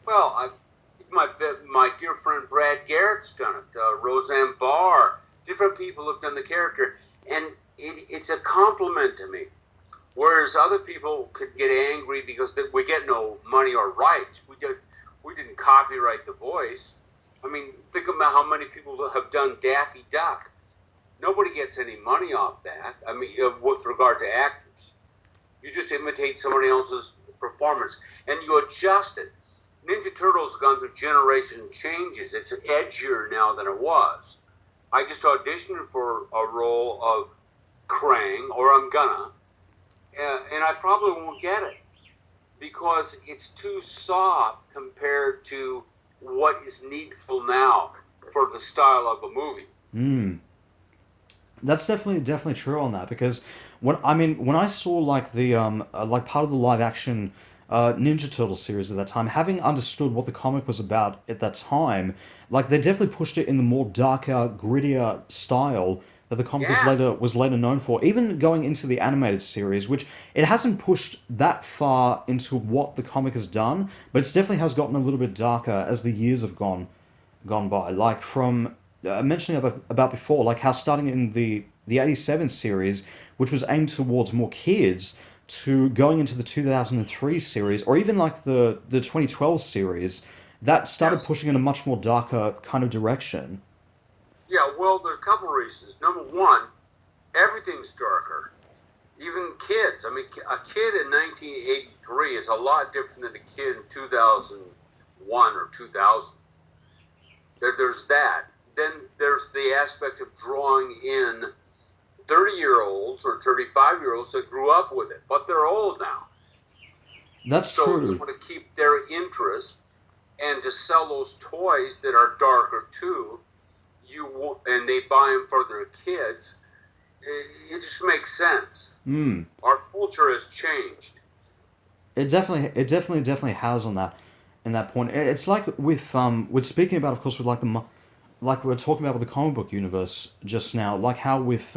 Well, my dear friend Brad Garrett's done it. Roseanne Barr, different people have done the character, and it's a compliment to me. Whereas other people could get angry because we get no money or rights. We didn't copyright the voice. I mean, think about how many people have done Daffy Duck. Nobody gets any money off that. I mean, with regard to actors, you just imitate somebody else's performance and you adjust it. Ninja Turtles have gone through generation changes. It's edgier now than it was. I just auditioned for a role of Krang, or I'm gonna, and I probably won't get it because it's too soft compared to what is needful now for the style of a movie. That's definitely true on that, because when I saw like the like part of the live action Ninja Turtles series at that time, having understood what the comic was about at that time, like they definitely pushed it in the more darker, grittier style that the comic Yeah. was later known for, even going into the animated series, which it hasn't pushed that far into what the comic has done, but it definitely has gotten a little bit darker as the years have gone by. Like from mentioning about before, like how starting in the '87 series, which was aimed towards more kids, to going into the 2003 series, or even like the 2012 series, that started Yes. pushing in a much more darker kind of direction. Yeah, well, there's a couple of reasons. Number one, everything's darker. Even kids. I mean, a kid in 1983 is a lot different than a kid in 2001 or 2000. There's that. Then there's the aspect of drawing in 30-year-olds or 35-year-olds that grew up with it, but they're old now. That's So you true. want to keep their interest and to sell those toys that are darker too. And they buy them for their kids. It just makes sense. Hmm. Our culture has changed. It definitely has on that in that point. It's like with speaking about, of course, with like like we were talking about with the comic book universe just now, like how with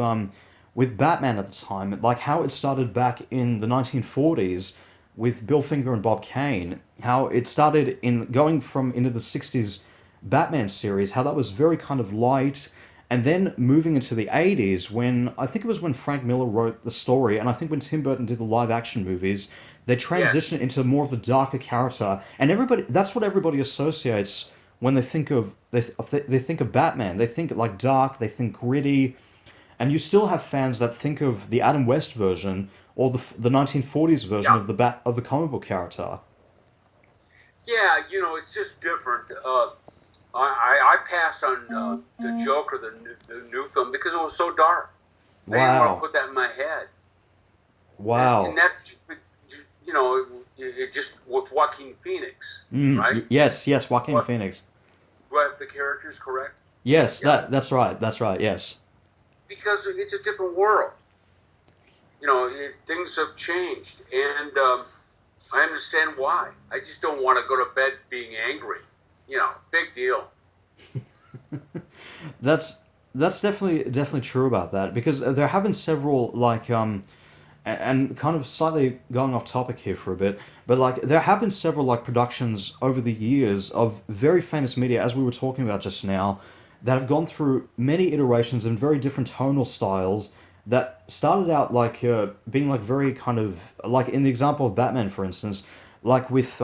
Batman at the time, like how it started back in the 1940s with Bill Finger and Bob Kane, how it started in going from into the 60s Batman series, how that was very kind of light, and then moving into the 80s when I think it was when Frank Miller wrote the story, and I think when Tim Burton did the live action movies, they Yes. transitioned into more of the darker character, and everybody that's what everybody associates when they think of they think of Batman. They think like dark, they think gritty, and you still have fans that think of the Adam West version or the 1940s version Yeah. of the comic book character. Yeah, it's just different. I passed on the Joker, the new film, because it was so dark. I didn't want to Wow, put that in my head. And wow. that, it just with Joaquin Phoenix, right? Yes, yes, Joaquin What, Phoenix. do I have the characters correct? Yes, Yeah. that's right, that's right. Yes, Because it's a different world. Things have changed, and I understand why. I just don't want to go to bed being angry. Big deal. that's that's definitely true about that because there have been several like and kind of slightly going off topic here for a bit, but like there have been several like productions over the years of very famous media, as we were talking about just now, that have gone through many iterations and very different tonal styles that started out like being like very kind of like in the example of Batman, for instance, like with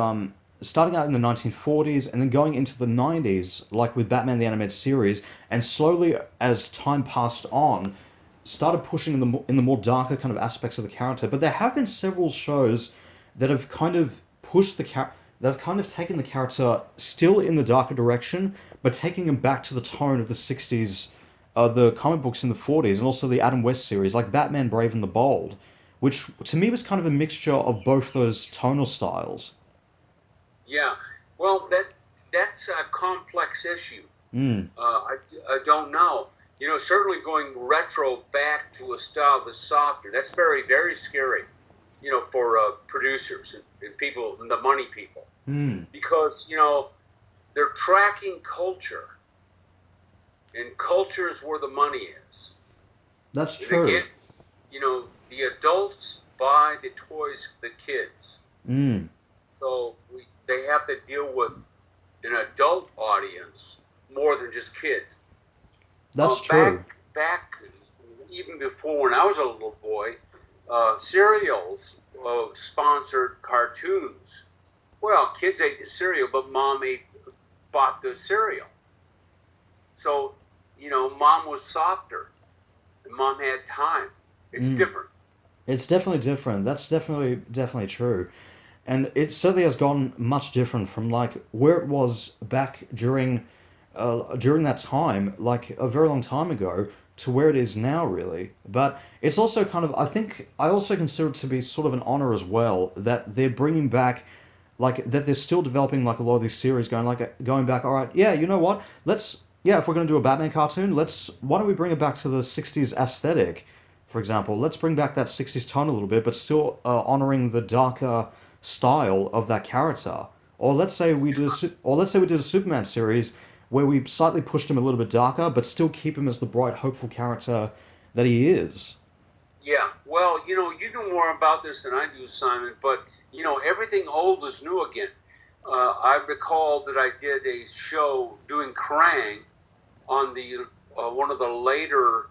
starting out in the 1940s and then going into the 90s, like with Batman the Animated Series, and slowly as time passed on started pushing in the more darker kind of aspects of the character. But there have been several shows that have kind of pushed that have kind of taken the character still in the darker direction, but taking him back to the tone of the 60s, the comic books in the 40s, and also the Adam West series, like Batman Brave and the Bold, which to me was kind of a mixture of both those tonal styles. Yeah. Well, that's a complex issue. Mm, I don't know. Certainly going retro back to a style that's softer. That's very, very scary. For producers and people, and the money people, mm, because they're tracking culture, and culture is where the money is. that's And again, true. the adults buy the toys for the kids, Mm, so they have to deal with an adult audience more than just kids. that's true. Back, even before when I was a little boy, cereals sponsored cartoons. Well, kids ate the cereal, but bought the cereal. So, mom was softer, and mom had time. It's Mm. different. It's definitely different. That's definitely true. And it certainly has gone much different from like where it was back during that time, like a very long time ago, to where it is now, really. But it's also kind of, I think, I also consider it to be sort of an honor as well that they're bringing back, like that they're still developing like a lot of these series, going back. All right, yeah, you know what? Yeah, if we're gonna do a Batman cartoon, why don't we bring it back to the '60s aesthetic, for example? Let's bring back that '60s tone a little bit, but still honoring the darker style of that character. Or let's say we did a Superman series where we slightly pushed him a little bit darker, but still keep him as the bright, hopeful character that he is. Yeah, well, you know more about this than I do, Simon, but, everything old is new again. I recall that I did a show doing Krang on the one of the later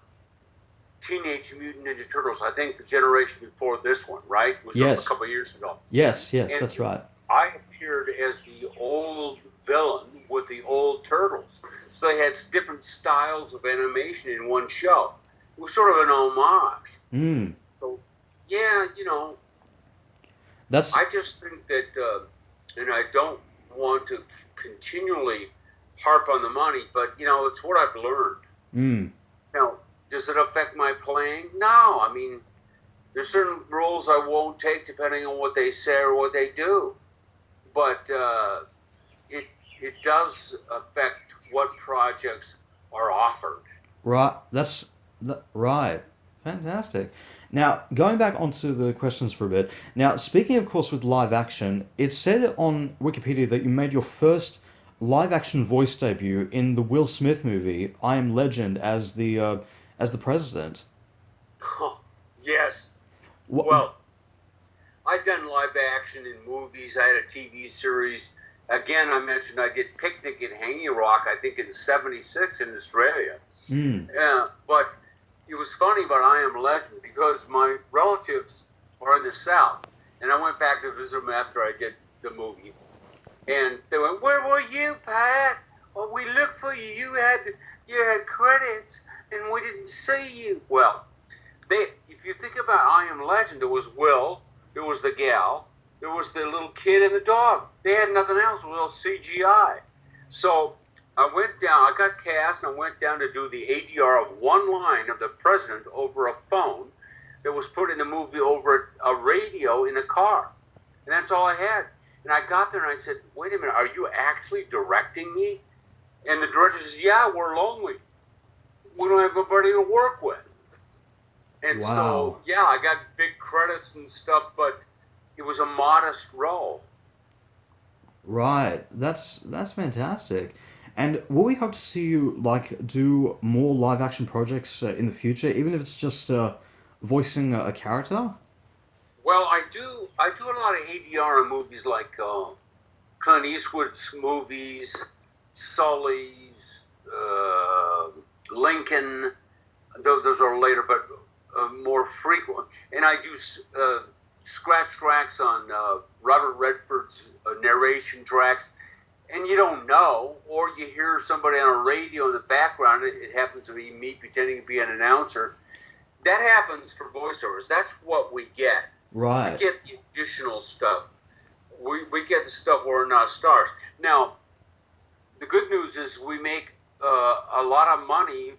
Teenage Mutant Ninja Turtles. I think the generation before this one, right? It was a Yes, couple of years ago. yes, And that's right. I appeared as the old villain with the old turtles. So they had different styles of animation in one show. It was sort of an homage. Mm, So, yeah, that's I just think that, and I don't want to continually harp on the money, but, it's what I've learned. mm, Now, does it affect my playing? No. I mean, there's certain roles I won't take depending on what they say or what they do. But it does affect what projects are offered. right. Right. Fantastic. Now, going back onto the questions for a bit. Now, speaking, of course, with live action, it said on Wikipedia that you made your first live action voice debut in the Will Smith movie, I Am Legend, as the president. Oh, yes. What? Well, I've done live action in movies. I had a TV series. Again, I mentioned I did Picnic at Hanging Rock, I think in '76 in Australia. Mm, But it was funny about I Am Legend because my relatives are in the South. And I went back to visit them after I did the movie. And they went, "Where were you, Pat? Well, we looked for you. You had credits, and we didn't see you." Well, if you think about I Am Legend, there was Will, there was the gal, there was the little kid and the dog. They had nothing else. It was all CGI. So I went down. I got cast, and I went down to do the ADR of one line of the president over a phone that was put in the movie over a radio in a car, and that's all I had. And I got there and I said, "Wait a minute, are you actually directing me?" And the director says, "Yeah, we're lonely. We don't have anybody to work with." And so, wow. yeah, I got big credits and stuff, but it was a modest role. Right. That's fantastic. And will we hope to see you like do more live action projects in the future, even if it's just voicing a character? Well, I do a lot of ADR in movies like Clint Eastwood's movies, Sully's, Lincoln. Those are later, but more frequent. And I do scratch tracks on Robert Redford's narration tracks. And you don't know, or you hear somebody on a radio in the background. It happens to be me pretending to be an announcer. That happens for voiceovers. That's what we get. We Right. get the additional stuff. We get the stuff where we're not stars. Now, the good news is we make a lot of money,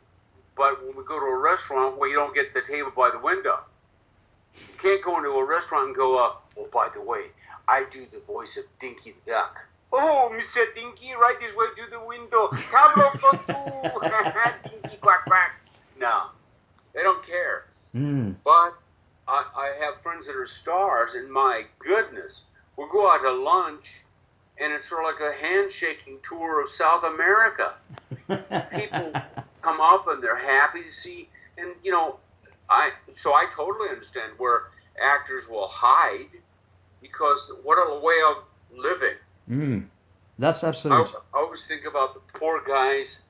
but when we go to a restaurant, we don't get the table by the window. You can't go into a restaurant and go, "Oh, by the way, I do the voice of Dinky the Duck." "Oh, Mr. Dinky, right this way to the window. Tableau for two." Dinky quack quack. No, they don't care. Mm. But I have friends that are stars, and my goodness, we'll go out to lunch, and it's sort of like a handshaking tour of South America. People come up, and they're happy to see, and I totally understand where actors will hide, because what a way of living. Mm. That's I absolutely. always think about the poor guys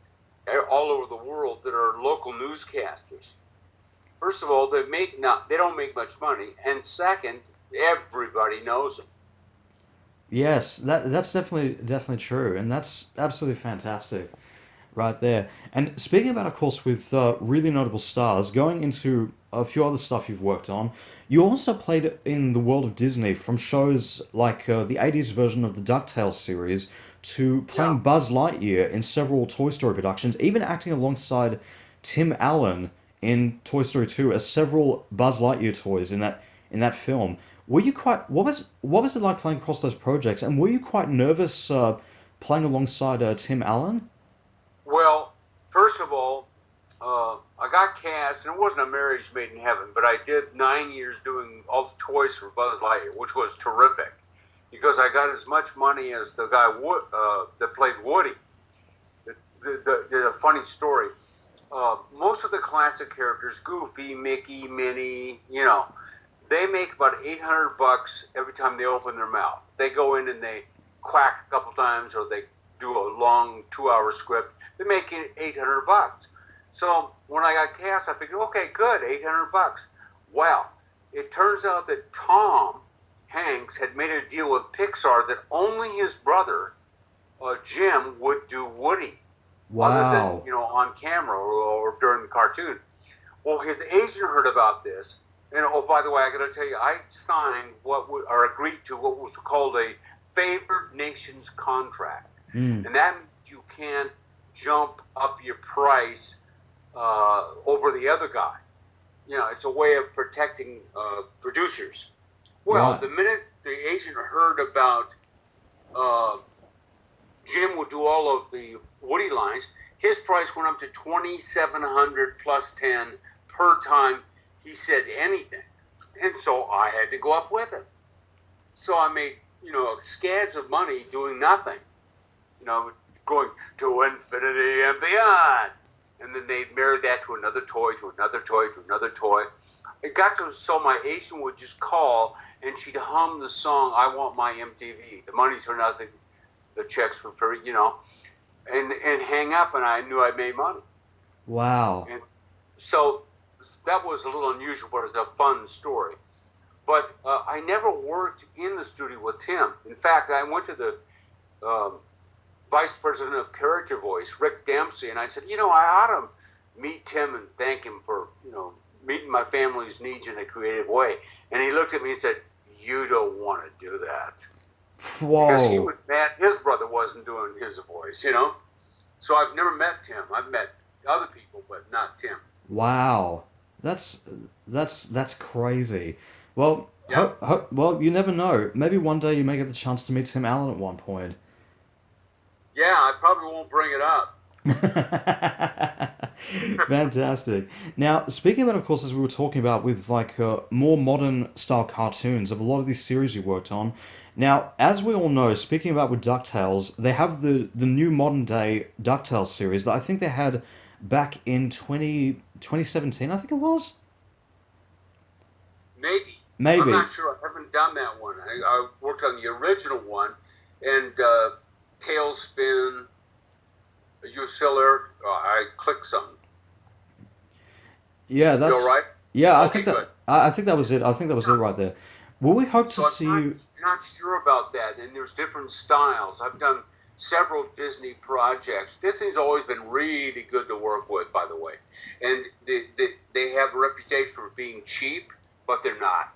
all over the world that are local newscasters. First of all, they don't make much money, and second, everybody knows them. Yes, that's definitely true, and that's absolutely fantastic right there. And speaking about, of course, with really notable stars, going into a few other stuff you've worked on, you also played in the world of Disney, from shows like the '80s version of the DuckTales series to Yeah. playing Buzz Lightyear in several Toy Story productions, even acting alongside Tim Allen in Toy Story 2 as several Buzz Lightyear toys in that film. Were you quite what was it like playing across those projects, and were you quite nervous playing alongside Tim Allen? Well, first of all, I got cast, and it wasn't a marriage made in heaven, but I did 9 years doing all the toys for Buzz Lightyear, which was terrific, because I got as much money as the guy that played Woody. funny story. Most of the classic characters, Goofy, Mickey, Minnie, they make about $800 every time they open their mouth. They go in and they quack a couple times, or they do a long 2-hour script. They make it $800. So when I got cast, I figured, okay, good, $800. Well, it turns out that Tom Hanks had made a deal with Pixar that only his brother, Jim, would do Woody. Wow. Other than, on camera or during the cartoon. Well, his agent heard about this. And, oh, by the way, I got to tell you, I signed or agreed to what was called a favored nations contract. And that means you can't jump up your price over the other guy. It's a way of protecting producers. Well, the minute the agent heard about Jim would do all of the Woody lines, his price went up to $2,700 plus 10 per time he said anything. And so I had to go up with him. So I made, scads of money doing nothing. Going to infinity and beyond. And then they'd marry that to another toy, to another toy, to another toy. It got to so my agent would just call and she'd hum the song, I Want My MTV. The money's for nothing, the checks for free, and hang up, and I knew I made money. Wow. And so that was a little unusual, but it's a fun story. But I never worked in the studio with Tim. In fact, I went to the vice president of character voice, Rick Dempsey, and I said, I ought to meet Tim and thank him for, meeting my family's needs in a creative way. And he looked at me and said, you don't want to do that. Whoa. Because he was mad his brother wasn't doing his voice, So I've never met Tim. I've met other people, but not Tim. Wow. That's crazy. Well, yeah. Well, you never know. Maybe one day you may get the chance to meet Tim Allen at one point. Yeah, I probably won't bring it up. Fantastic. Now, speaking about, of course, as we were talking about with more modern style cartoons of a lot of these series you worked on. Now, as we all know, speaking about with DuckTales, they have the new modern day DuckTales series that I think they had back in 2017, I think it was. Maybe. Maybe. I'm not sure. I haven't done that one. I worked on the original one, and Tailspin. You still there? I clicked something. Yeah, that's. You all right? Yeah, okay, I think that. Good. I think that was it. I think that was it right there. Well, we hope to see you. I'm not sure about that. And there's different styles. I've done several Disney projects. Disney's always been really good to work with, by the way. And they have a reputation for being cheap, but they're not.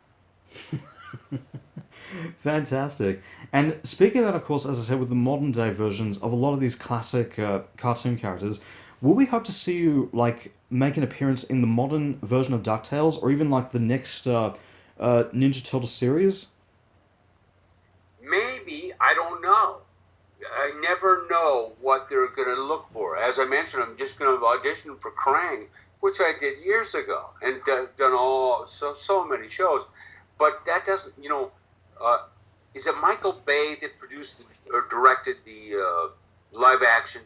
Fantastic. And speaking of that, of course, as I said, with the modern day versions of a lot of these classic cartoon characters, will we hope to see you make an appearance in the modern version of DuckTales, or even the next Ninja Turtle series? Maybe. I don't know. I never know what they're going to look for. As I mentioned, I'm just going to audition for Krang, which I did years ago, and done so many shows. But that doesn't, is it Michael Bay that produced or directed the live action?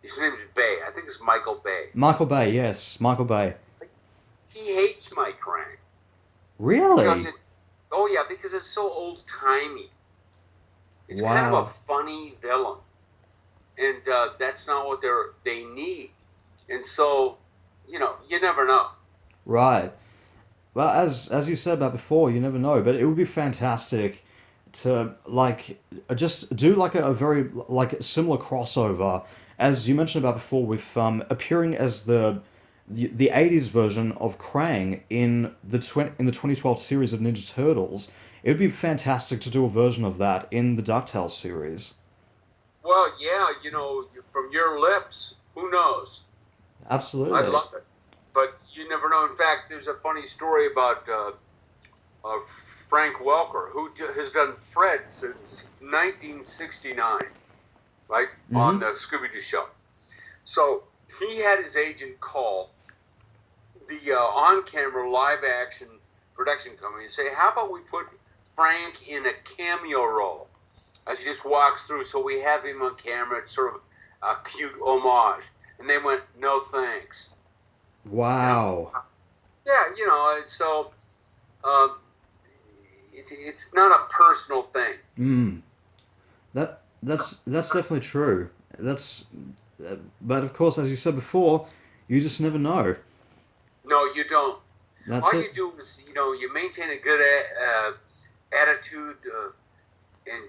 His name is Bay. I think it's Michael Bay. Michael Bay, yes. Michael Bay. He hates my Krang. Really? Because it's so old-timey. It's Wow. kind of a funny villain. And that's not what they need. And so, you never know. Right. Well, as you said about before, you never know, but it would be fantastic to just do a very similar crossover as you mentioned about before with appearing as the 80s version of Krang in the 2012 series of Ninja Turtles. It would be fantastic to do a version of that in the DuckTales series. Well, yeah, from your lips, who knows? Absolutely. I'd love it. But you never know. In fact, there's a funny story about Frank Welker, who has done Fred since 1969, right, on the Scooby-Doo show. So he had his agent call the on-camera live-action production company and say, how about we put Frank in a cameo role as he just walks through, so we have him on camera. It's sort of a cute homage. And they went, no thanks. Wow. Yeah, so it's not a personal thing. That's definitely true. But of course, as you said before, you just never know. No, you don't. That's All it. you do is, you maintain a good attitude, and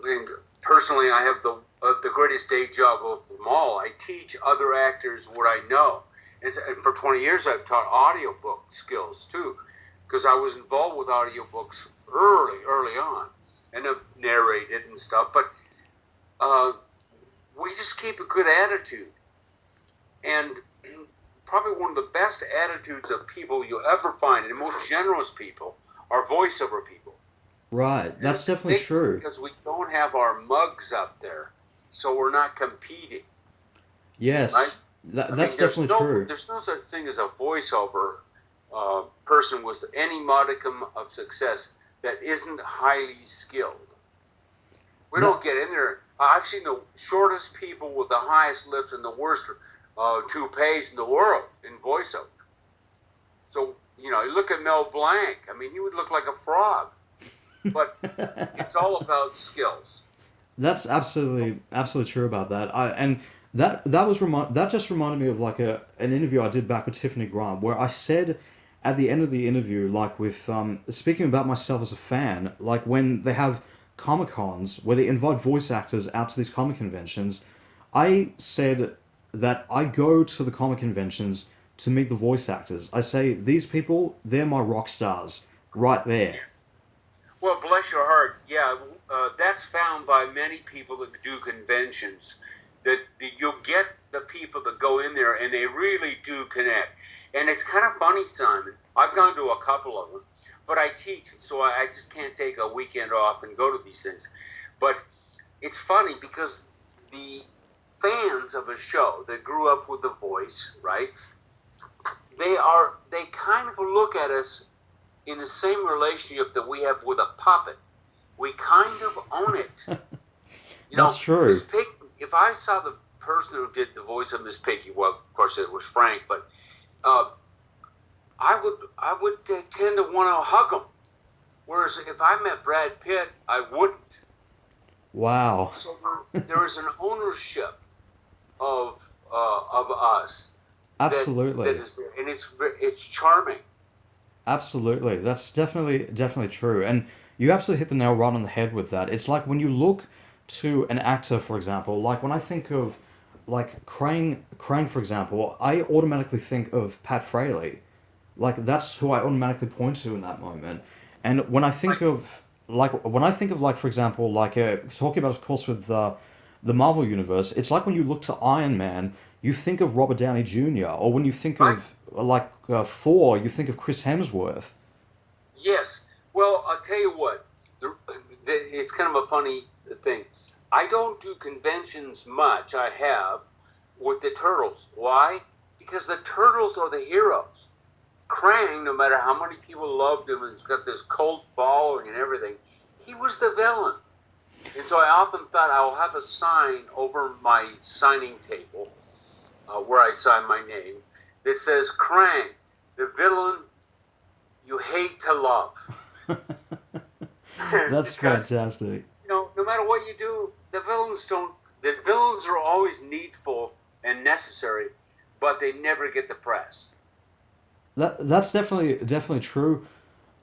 and personally, I have the greatest day job of them all. I teach other actors what I know, and for 20 years, I've taught audiobook skills too, because I was involved with audiobooks early on, and have narrated and stuff. But we just keep a good attitude, and probably one of the best attitudes of people you'll ever find, and most generous people, are voiceover people. Right. That's definitely true. Because we don't have our mugs up there, so we're not competing. Yes. Right? That's definitely true. There's no such thing as a voiceover person with any modicum of success that isn't highly skilled. We don't get in there. I've seen the shortest people with the highest lips and the worst toupees in the world in voiceover. So, you look at Mel Blanc. I mean, he would look like a frog. But it's all about skills. That's absolutely true about that. That just reminded me of like an interview I did back with Tiffany Grant, where I said at the end of the interview, like with speaking about myself as a fan, like when they have Comic Cons where they invite voice actors out to these comic conventions, I said that I go to the comic conventions to meet the voice actors. I say these people, they're my rock stars right there. Well, bless your heart. Yeah, that's found by many people that do conventions. That you'll get the people that go in there and they really do connect. And it's kind of funny, Simon. I've gone to a couple of them, but I teach, so I just can't take a weekend off and go to these things. But it's funny because the fans of a show that grew up with the voice, right? They kind of look at us in the same relationship that we have with a puppet. We kind of own it. That's true. Miss Pig, if I saw the person who did the voice of Miss Piggy, well, of course it was Frank, but I would tend to want to hug him. Whereas if I met Brad Pitt, I wouldn't. Wow. So there is an ownership of us. Absolutely. That is there, and it's charming. Absolutely. That's definitely true. And you absolutely hit the nail right on the head with that. It's like when you look to an actor, for example, like when I think of like Krang, for example, I automatically think of Pat Fraley. Like that's who I automatically point to in that moment. And when I think of like for example like talking about of course with the Marvel universe, it's like when you look to Iron Man, you think of Robert Downey Jr. or when you think Right. of like Thor, you think of Chris Hemsworth. Yes. Well, I'll tell you what. It's kind of a funny thing. I don't do conventions much. I have with the Turtles. Why? Because the Turtles are the heroes. Krang, no matter how many people loved him and he's got this cult following and everything, he was the villain. And so I often thought I'll have a sign over my signing table where I sign my name that says, Krang, the villain you hate to love. That's Because, fantastic. no matter what you do, the villains are always needful and necessary, but they never get the press. That's definitely true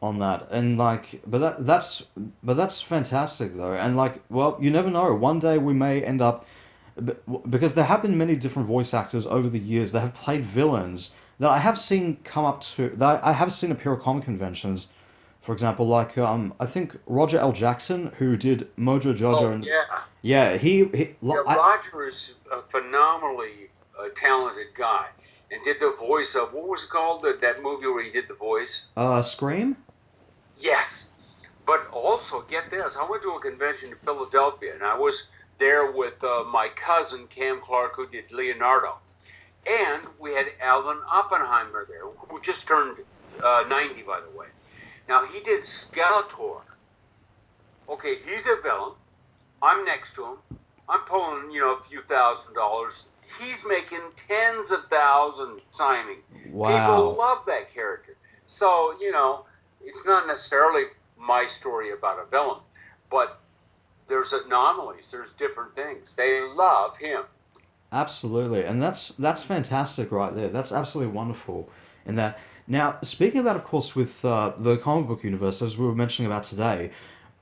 on that. And like, that's fantastic though. And like, well, you never know. One day we may end up because there have been many different voice actors over the years that have played villains that I have seen come up to that I have seen appear at comic conventions. For example, like I think Roger L. Jackson, who did Mojo Jojo, Oh, and yeah. yeah, Yeah, Roger is a phenomenally talented guy and did the voice of, what was it called, that movie where he did the voice? Scream. Yes. But also, get this, I went to a convention in Philadelphia, and I was there with my cousin, Cam Clark, who did Leonardo. And we had Alvin Oppenheimer there, who just turned 90, by the way. Now, he did Skeletor. Okay, he's a villain. I'm next to him. I'm pulling, a few $1,000s. he's making tens of thousands signing. Wow. People love that character. So, it's not necessarily my story about a villain, but there's anomalies. There's different things. They love him. Absolutely, and that's fantastic right there. That's absolutely wonderful. In that, now speaking about, of course, with the comic book universe, as we were mentioning about today,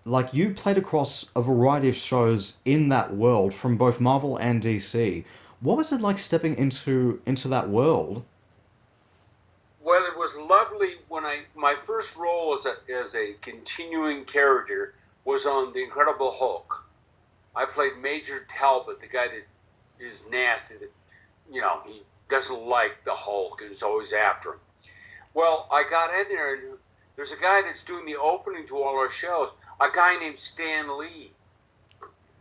like you played across a variety of shows in that world from both Marvel and DC. What was it like stepping into that world? Well, it was lovely when my first role as a continuing character was on The Incredible Hulk. I played Major Talbot, the guy that is nasty, that he doesn't like the Hulk and is always after him. Well, I got in there, and there's a guy that's doing the opening to all our shows, a guy named Stan Lee.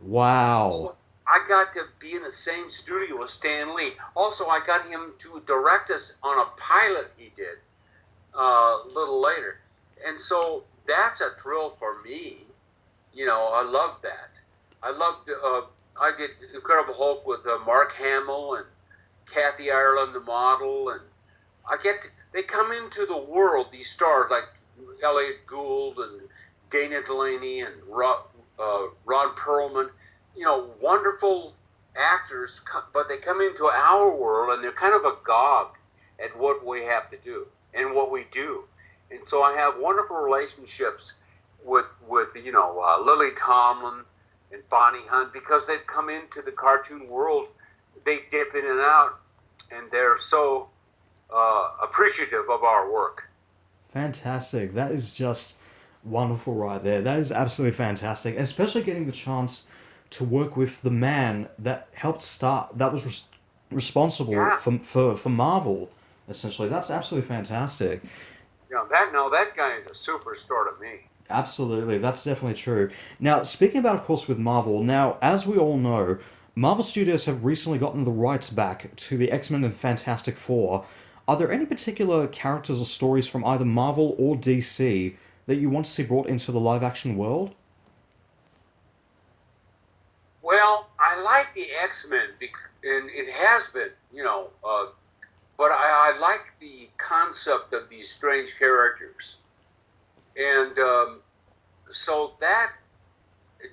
Wow. So I got to be in the same studio with Stan Lee. Also, I got him to direct us on a pilot he did a little later. And so that's a thrill for me. I love that. I did Incredible Hulk with Mark Hamill and Kathy Ireland, the model, and they come into the world, these stars like Elliot Gould and Dana Delaney and Ron Perlman, wonderful actors, but they come into our world and they're kind of agog at what we have to do and what we do. And so I have wonderful relationships with Lily Tomlin and Bonnie Hunt, because they've come into the cartoon world. They dip in and out, and they're so appreciative of our work. Fantastic. That is just wonderful right there. That is absolutely fantastic, especially getting the chance to work with the man that helped start, that was responsible Yeah. for Marvel, essentially. That's absolutely fantastic. That guy is a superstar to me. Absolutely, that's definitely true. Now, speaking about, of course, with Marvel, now, as we all know, Marvel Studios have recently gotten the rights back to the X-Men and Fantastic Four. Are there any particular characters or stories from either Marvel or DC that you want to see brought into the live-action world? Well, I like the X-Men, and it has been, but I like the concept of these strange characters. And so that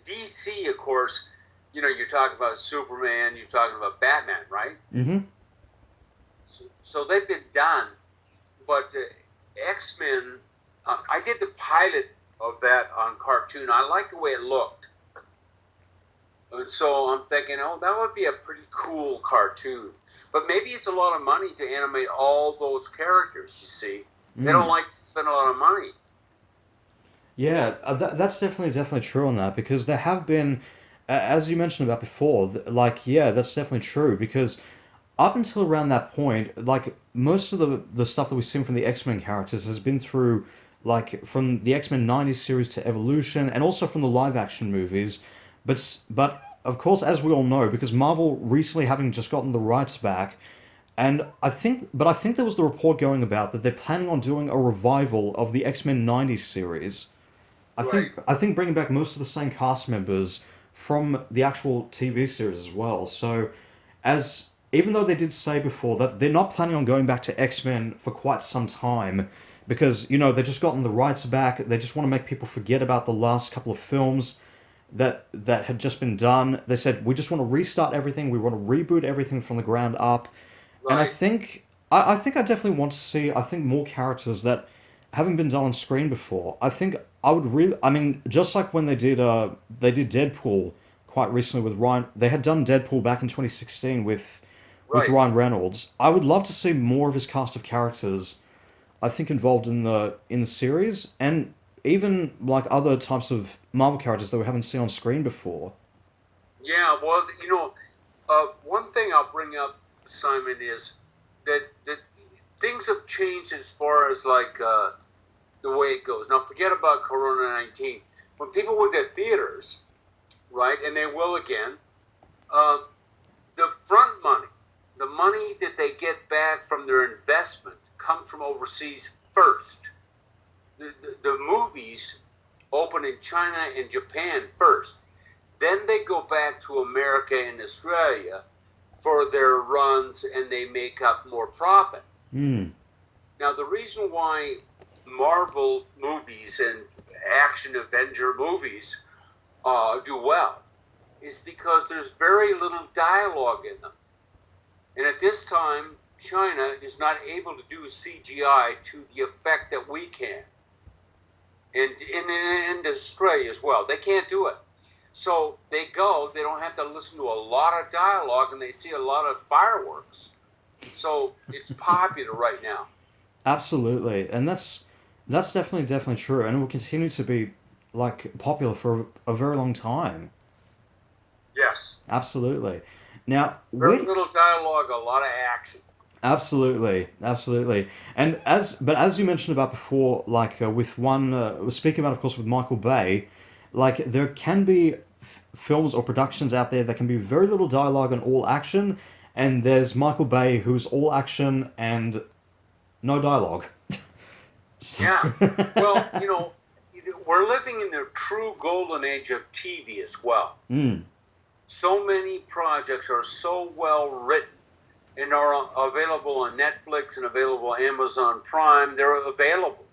DC, of course, you're talking about Superman, you're talking about Batman, right? Mm-hmm. So they've been done, but X-Men, I did the pilot of that on cartoon. I liked the way it looked. And so I'm thinking, that would be a pretty cool cartoon. But maybe it's a lot of money to animate all those characters, you see. They don't like to spend a lot of money. Yeah, that's definitely true on that, because there have been, as you mentioned about before, yeah, that's definitely true, because up until around that point, like most of the stuff that we've seen from the X-Men characters has been through, like from the X-Men 90s series to Evolution, and also from the live action movies. But of course, as we all know, because Marvel recently having just gotten the rights back, and I think there was the report going about that they're planning on doing a revival of the X-Men 90s series. Right. I think bringing back most of the same cast members from the actual TV series as well. So, as even though they did say before that they're not planning on going back to X-Men for quite some time, because they just gotten the rights back, they just want to make people forget about the last couple of films that had just been done. They said we just want to restart everything, we want to reboot everything from the ground up. And Right. I think I definitely want to see, I think, more characters that haven't been done on screen before. I think I would really, I mean, just like when they did Deadpool quite recently with Ryan. They had done Deadpool back in 2016 with Right. Ryan Reynolds. I would love to see more of his cast of characters, I think, involved in the series, and even like other types of Marvel characters that we haven't seen on screen before. Yeah, well, one thing I'll bring up, Simon, is that things have changed as far as like the way it goes. Now, forget about Corona-19. When people went to theaters, right, and they will again, uh, the front money, the money that they get back from their investment, comes from overseas first. The movies open in China and Japan first. Then they go back to America and Australia for their runs and they make up more profit. Mm. Now, the reason why Marvel movies and action Avenger movies do well is because there's very little dialogue in them. And at this time, China is not able to do CGI to the effect that we can. And Australia as well. They can't do it. So they don't have to listen to a lot of dialogue, and they see a lot of fireworks. So it's popular right now. Absolutely, and that's definitely true, and it will continue to be like popular for a very long time. Yes. Absolutely. Now, very little dialogue, a lot of action. Absolutely, and as you mentioned about before, like with one speaking about, of course, with Michael Bay, like there can be films or productions out there that can be very little dialogue and all action, and there's Michael Bay who's all action and no dialogue. Yeah. Well, we're living in the true golden age of TV as well. Mm. So many projects are so well written and are available on Netflix and available on Amazon Prime. They're available.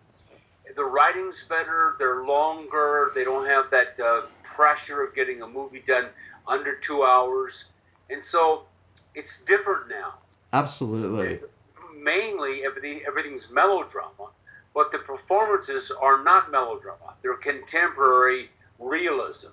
The writing's better. They're longer. They don't have that pressure of getting a movie done under 2 hours. And so it's different now. Absolutely. And mainly, everything's melodrama, but the performances are not melodrama. They're contemporary realism.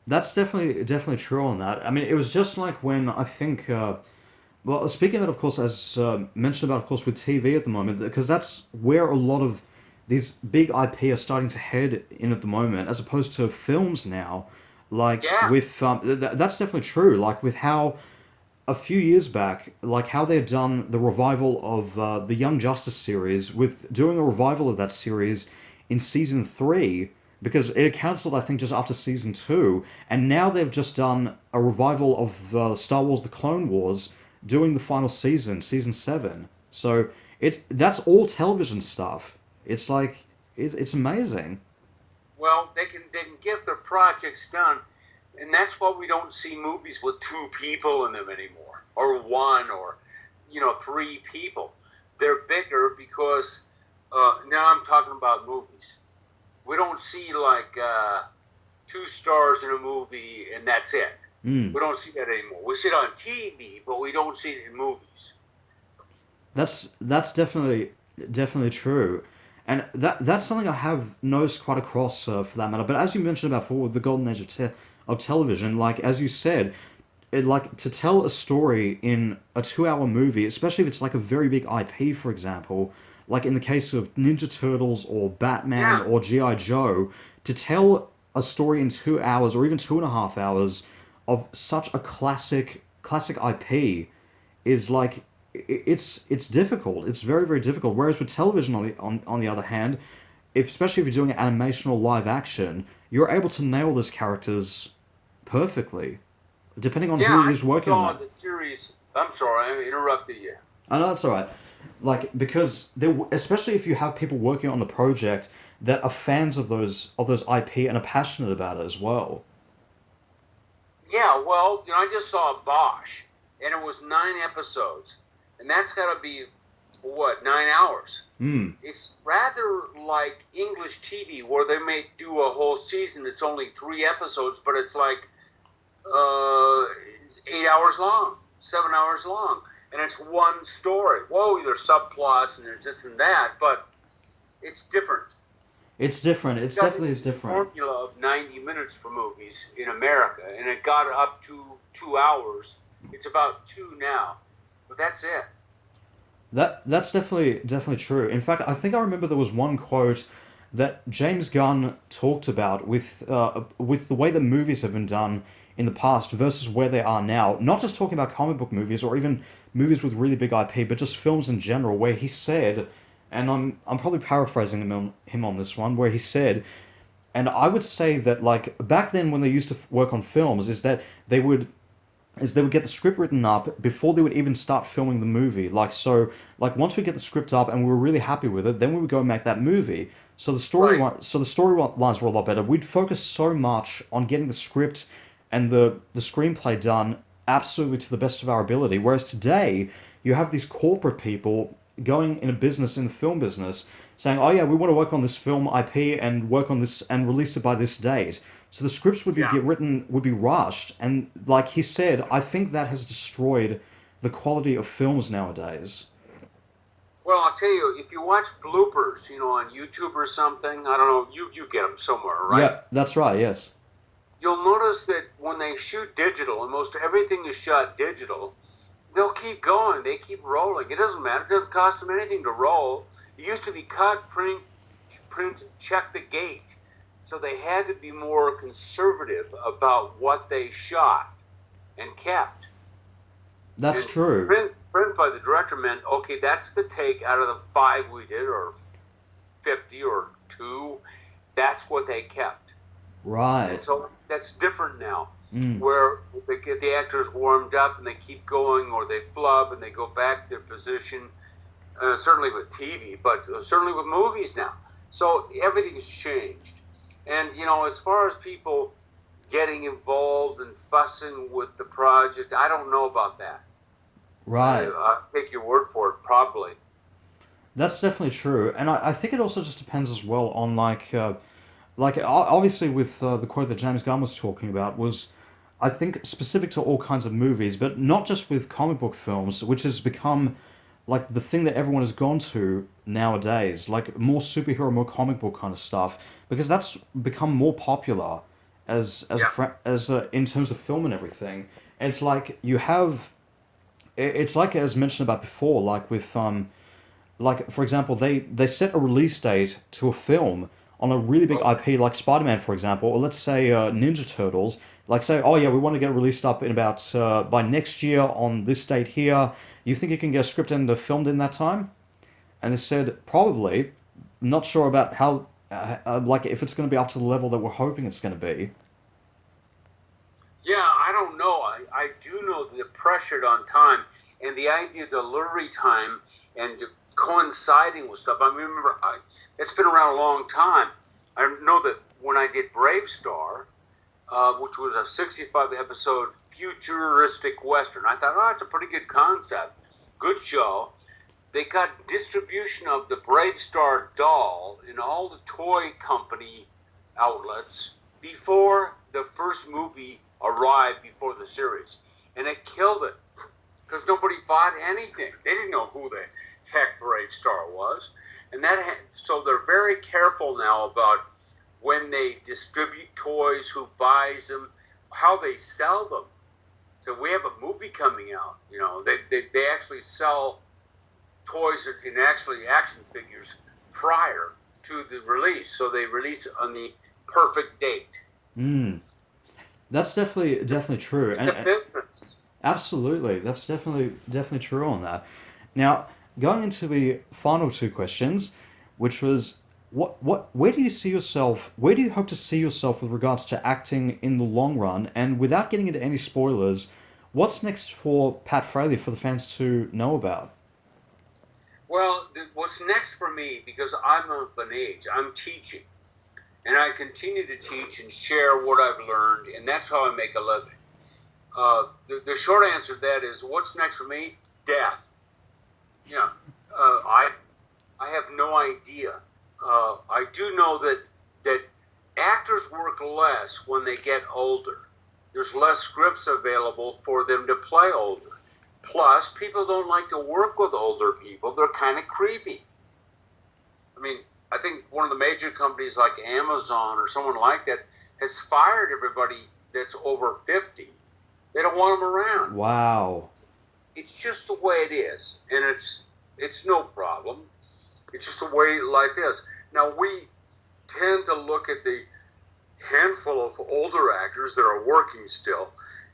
That's definitely true on that. I mean, it was just like when I think, well, speaking of that, of course, as mentioned about, of course, with TV at the moment, because that's where a lot of these big IP are starting to head in at the moment, as opposed to films now. Like with, that's definitely true. Like with how a few years back, like how they had done the revival of the Young Justice series, with doing a revival of that series in season 3. Because it had cancelled, I think, just after season 2, and now they've just done a revival of Star Wars: The Clone Wars, doing the final season, season 7. So that's all television stuff. It's like it's amazing. Well, they can get their projects done, and that's why we don't see movies with 2 people in them anymore, or 1, or 3 people. They're bigger because now I'm talking about movies. We don't see like 2 stars in a movie and that's it. Mm. We don't see that anymore. We see it on TV, but we don't see it in movies. That's definitely true, and that's something I have noticed quite across for that matter. But as you mentioned about before, with the golden age of television, like as you said, like to tell a story in a 2-hour movie, especially if it's like a very big IP, for example. Like in the case of Ninja Turtles or Batman or G.I. Joe, to tell a story in 2 hours or even 2.5 hours of such a classic IP is like it's difficult. It's very, very difficult. Whereas with television, on the other hand, especially if you're doing animation or live action, you're able to nail those characters perfectly, depending on who is working on that. The series. I'm sorry, I interrupted you. Oh, no, that's all right. Like, because especially if you have people working on the project that are fans of those IP and are passionate about it as well. Yeah, well, I just saw Bosch, and it was 9 episodes, and that's got to be 9 hours. Mm. It's rather like English TV, where they may do a whole season. It's only 3 episodes, but it's like 8 hours long, 7 hours long. And it's one story. Whoa, there's subplots and there's this and that, but it's different. It's different. It definitely is different. The formula of 90 minutes for movies in America, and it got up to 2 hours. It's about 2 now, but that's it. That's definitely true. In fact, I think I remember there was one quote that James Gunn talked about with the way that movies have been done in the past versus where they are now. Not just talking about comic book movies or even movies with really big IP, but just films in general, where he said, and I'm probably paraphrasing him on this one, where he said, and I would say that like back then when they used to work on films, is that they would get the script written up before they would even start filming the movie. Like once we get the script up and we were really happy with it, then we would go make that movie. So the storylines were a lot better. We'd focus so much on getting the script and the screenplay done absolutely to the best of our ability. Whereas today, you have these corporate people going in a business, in the film business, saying, "Oh yeah, we want to work on this film IP and work on this and release it by this date." So the scripts would be Yeah. would be rushed, and like he said, I think that has destroyed the quality of films nowadays. Well, I'll tell you, if you watch bloopers, on YouTube or something, I don't know, you get them somewhere, right? Yeah, that's right. Yes. You'll notice that when they shoot digital, and most everything is shot digital, they'll keep going. They keep rolling. It doesn't matter. It doesn't cost them anything to roll. It used to be cut, print, check the gate. So they had to be more conservative about what they shot and kept. That's And true. print by the director meant, okay, that's the take out of the 5 we did, or 50 or 2. That's what they kept. And Right. so that's different now, Mm. where they get the actors warmed up and they keep going, or they flub and they go back to their position. Certainly with TV, but certainly with movies now. So everything's changed. And, as far as people getting involved and fussing with the project, I don't know about that. Right. I'll take your word for it, probably. That's definitely true, and I think it also just depends as well on obviously with the quote that James Gunn was talking about was, I think, specific to all kinds of movies, but not just with comic book films, which has become like the thing that everyone has gone to nowadays, like more superhero, more comic book kind of stuff, because that's become more popular Yeah. in terms of film and everything. And it's like you have, it's like as mentioned about before, like with like for example, they set a release date to a film on a really big Okay. IP like Spider-Man, for example, or let's say Ninja Turtles. Like say, oh yeah, we want to get it released up in about by next year on this date here. You think you can get a script and filmed in that time? And they said probably. Not sure about how like if it's going to be up to the level that we're hoping it's going to be. Yeah, I don't know. I do know the pressured on time and the idea of delivery time and coinciding with stuff. I remember it's been around a long time. I know that when I did Brave Star, which was a 65 episode futuristic Western, I thought, oh, it's a pretty good concept. Good show. They got distribution of the Brave Star doll in all the toy company outlets before the first movie arrived before the series. And it killed it because nobody bought anything. They didn't know who the heck Brave Star was. And so they're very careful now about when they distribute toys, who buys them, how they sell them. So we have a movie coming out. They actually sell toys and actually action figures prior to the release. So they release on the perfect date. Mm, that's definitely true, It's a business. absolutely, that's definitely true on that. Now, going into the final two questions, which was where do you see yourself, where do you hope to see yourself with regards to acting in the long run? And without getting into any spoilers, what's next for Pat Fraley for the fans to know about? Well, what's next for me, because I'm of an age, I'm teaching. And I continue to teach and share what I've learned, and that's how I make a living. The short answer to that is, what's next for me? Death. Yeah. I have no idea. I do know that actors work less when they get older. There's less scripts available for them to play older. Plus, people don't like to work with older people. They're kind of creepy. I mean, I think one of the major companies like Amazon or someone like that has fired everybody that's over 50. They don't want them around. Wow. It's just the way it is, and it's no problem. It's just the way life is. Now, we tend to look at the handful of older actors that are working still,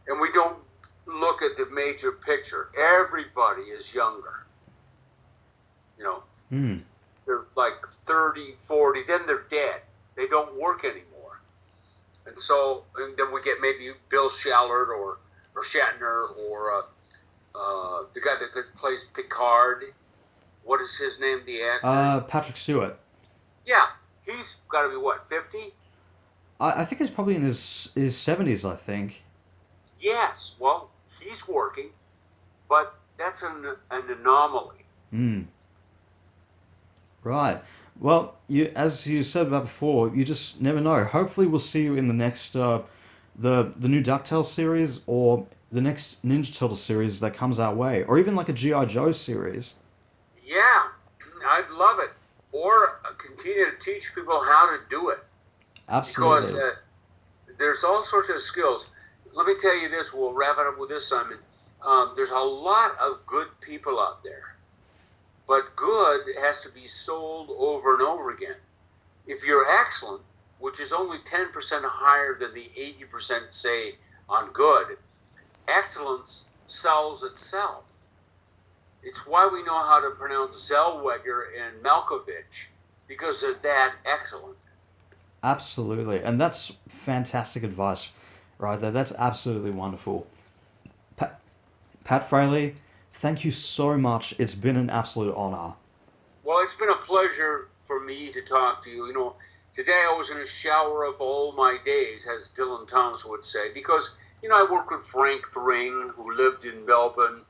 and we don't look at the major picture. Everybody is younger. You know, Hmm. they're like 30, 40, then they're dead. They don't work anymore. And then we get maybe Bill Shallard or Shatner or the guy that plays Picard. What is his name, the actor? Patrick Stewart. Yeah, he's got to be what, 50? I think he's probably in his 70s, I think. Yes. Well, he's working, but that's an anomaly. Right. Well, as you said about before, you just never know. Hopefully, we'll see you in the next the new DuckTales series or the next Ninja Turtle series that comes our way, or even like a G.I. Joe series. Yeah, I'd love it. Or continue to teach people how to do it. Because Absolutely. there's all sorts of skills. Let me tell you this, we'll wrap it up with this, Simon. There's a lot of good people out there, but good has to be sold over and over again. If you're excellent, which is only 10% higher than the 80% say on good, excellence sells itself. It's why we know how to pronounce Zellweger and Malkovich, because they're that excellent. Absolutely. And that's fantastic advice right there. That's absolutely wonderful. Pat Fraley, thank you so much. It's been an absolute honor. Well, it's been a pleasure for me to talk to you. You know, today I was in a shower of all my days, as Dylan Thomas would say, because, you know, I worked with Frank Thring, who lived in Melbourne.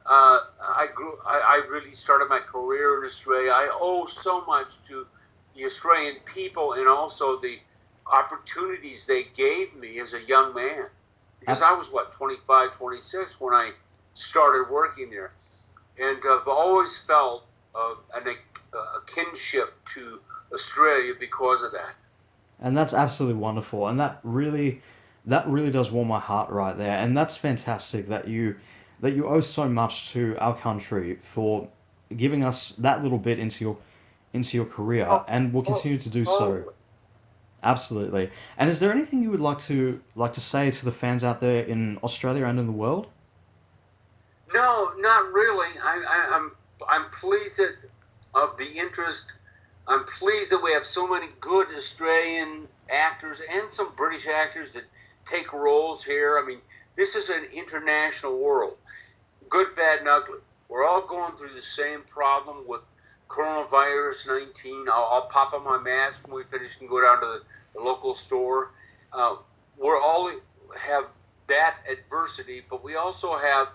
I really started my career in Australia. I owe so much to the Australian people and also the opportunities they gave me as a young man. Because I was, 25, 26 when I started working there. And I've always felt a kinship to Australia because of that. And that's absolutely wonderful. And that really does warm my heart right there. And that's fantastic that you owe so much to our country for giving us that little bit into your career, and will continue to do so. Absolutely. And is there anything you would like to say to the fans out there in Australia and in the world? No, not really. I'm pleased of the interest. I'm pleased that we have so many good Australian actors and some British actors that take roles here. I mean, this is an international world, good, bad, and ugly. We're all going through the same problem with coronavirus 19. I'll pop on my mask when we finish and go down to the local store. We're all have that adversity, but we also have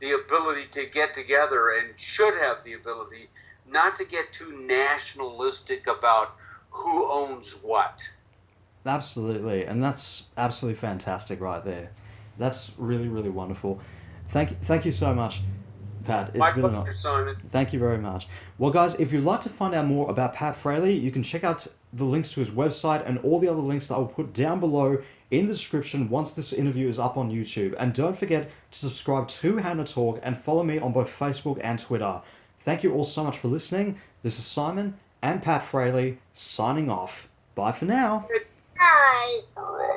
the ability to get together, and should have the ability not to get too nationalistic about who owns what. Absolutely, and that's absolutely fantastic right there. That's really, really wonderful. Thank you so much, Pat. It's My been pleasure, Simon. Thank you very much. Well, guys, if you'd like to find out more about Pat Fraley, you can check out the links to his website and all the other links that I will put down below in the description once this interview is up on YouTube. And don't forget to subscribe to HannaTalk and follow me on both Facebook and Twitter. Thank you all so much for listening. This is Simon and Pat Fraley signing off. Bye for now. Bye.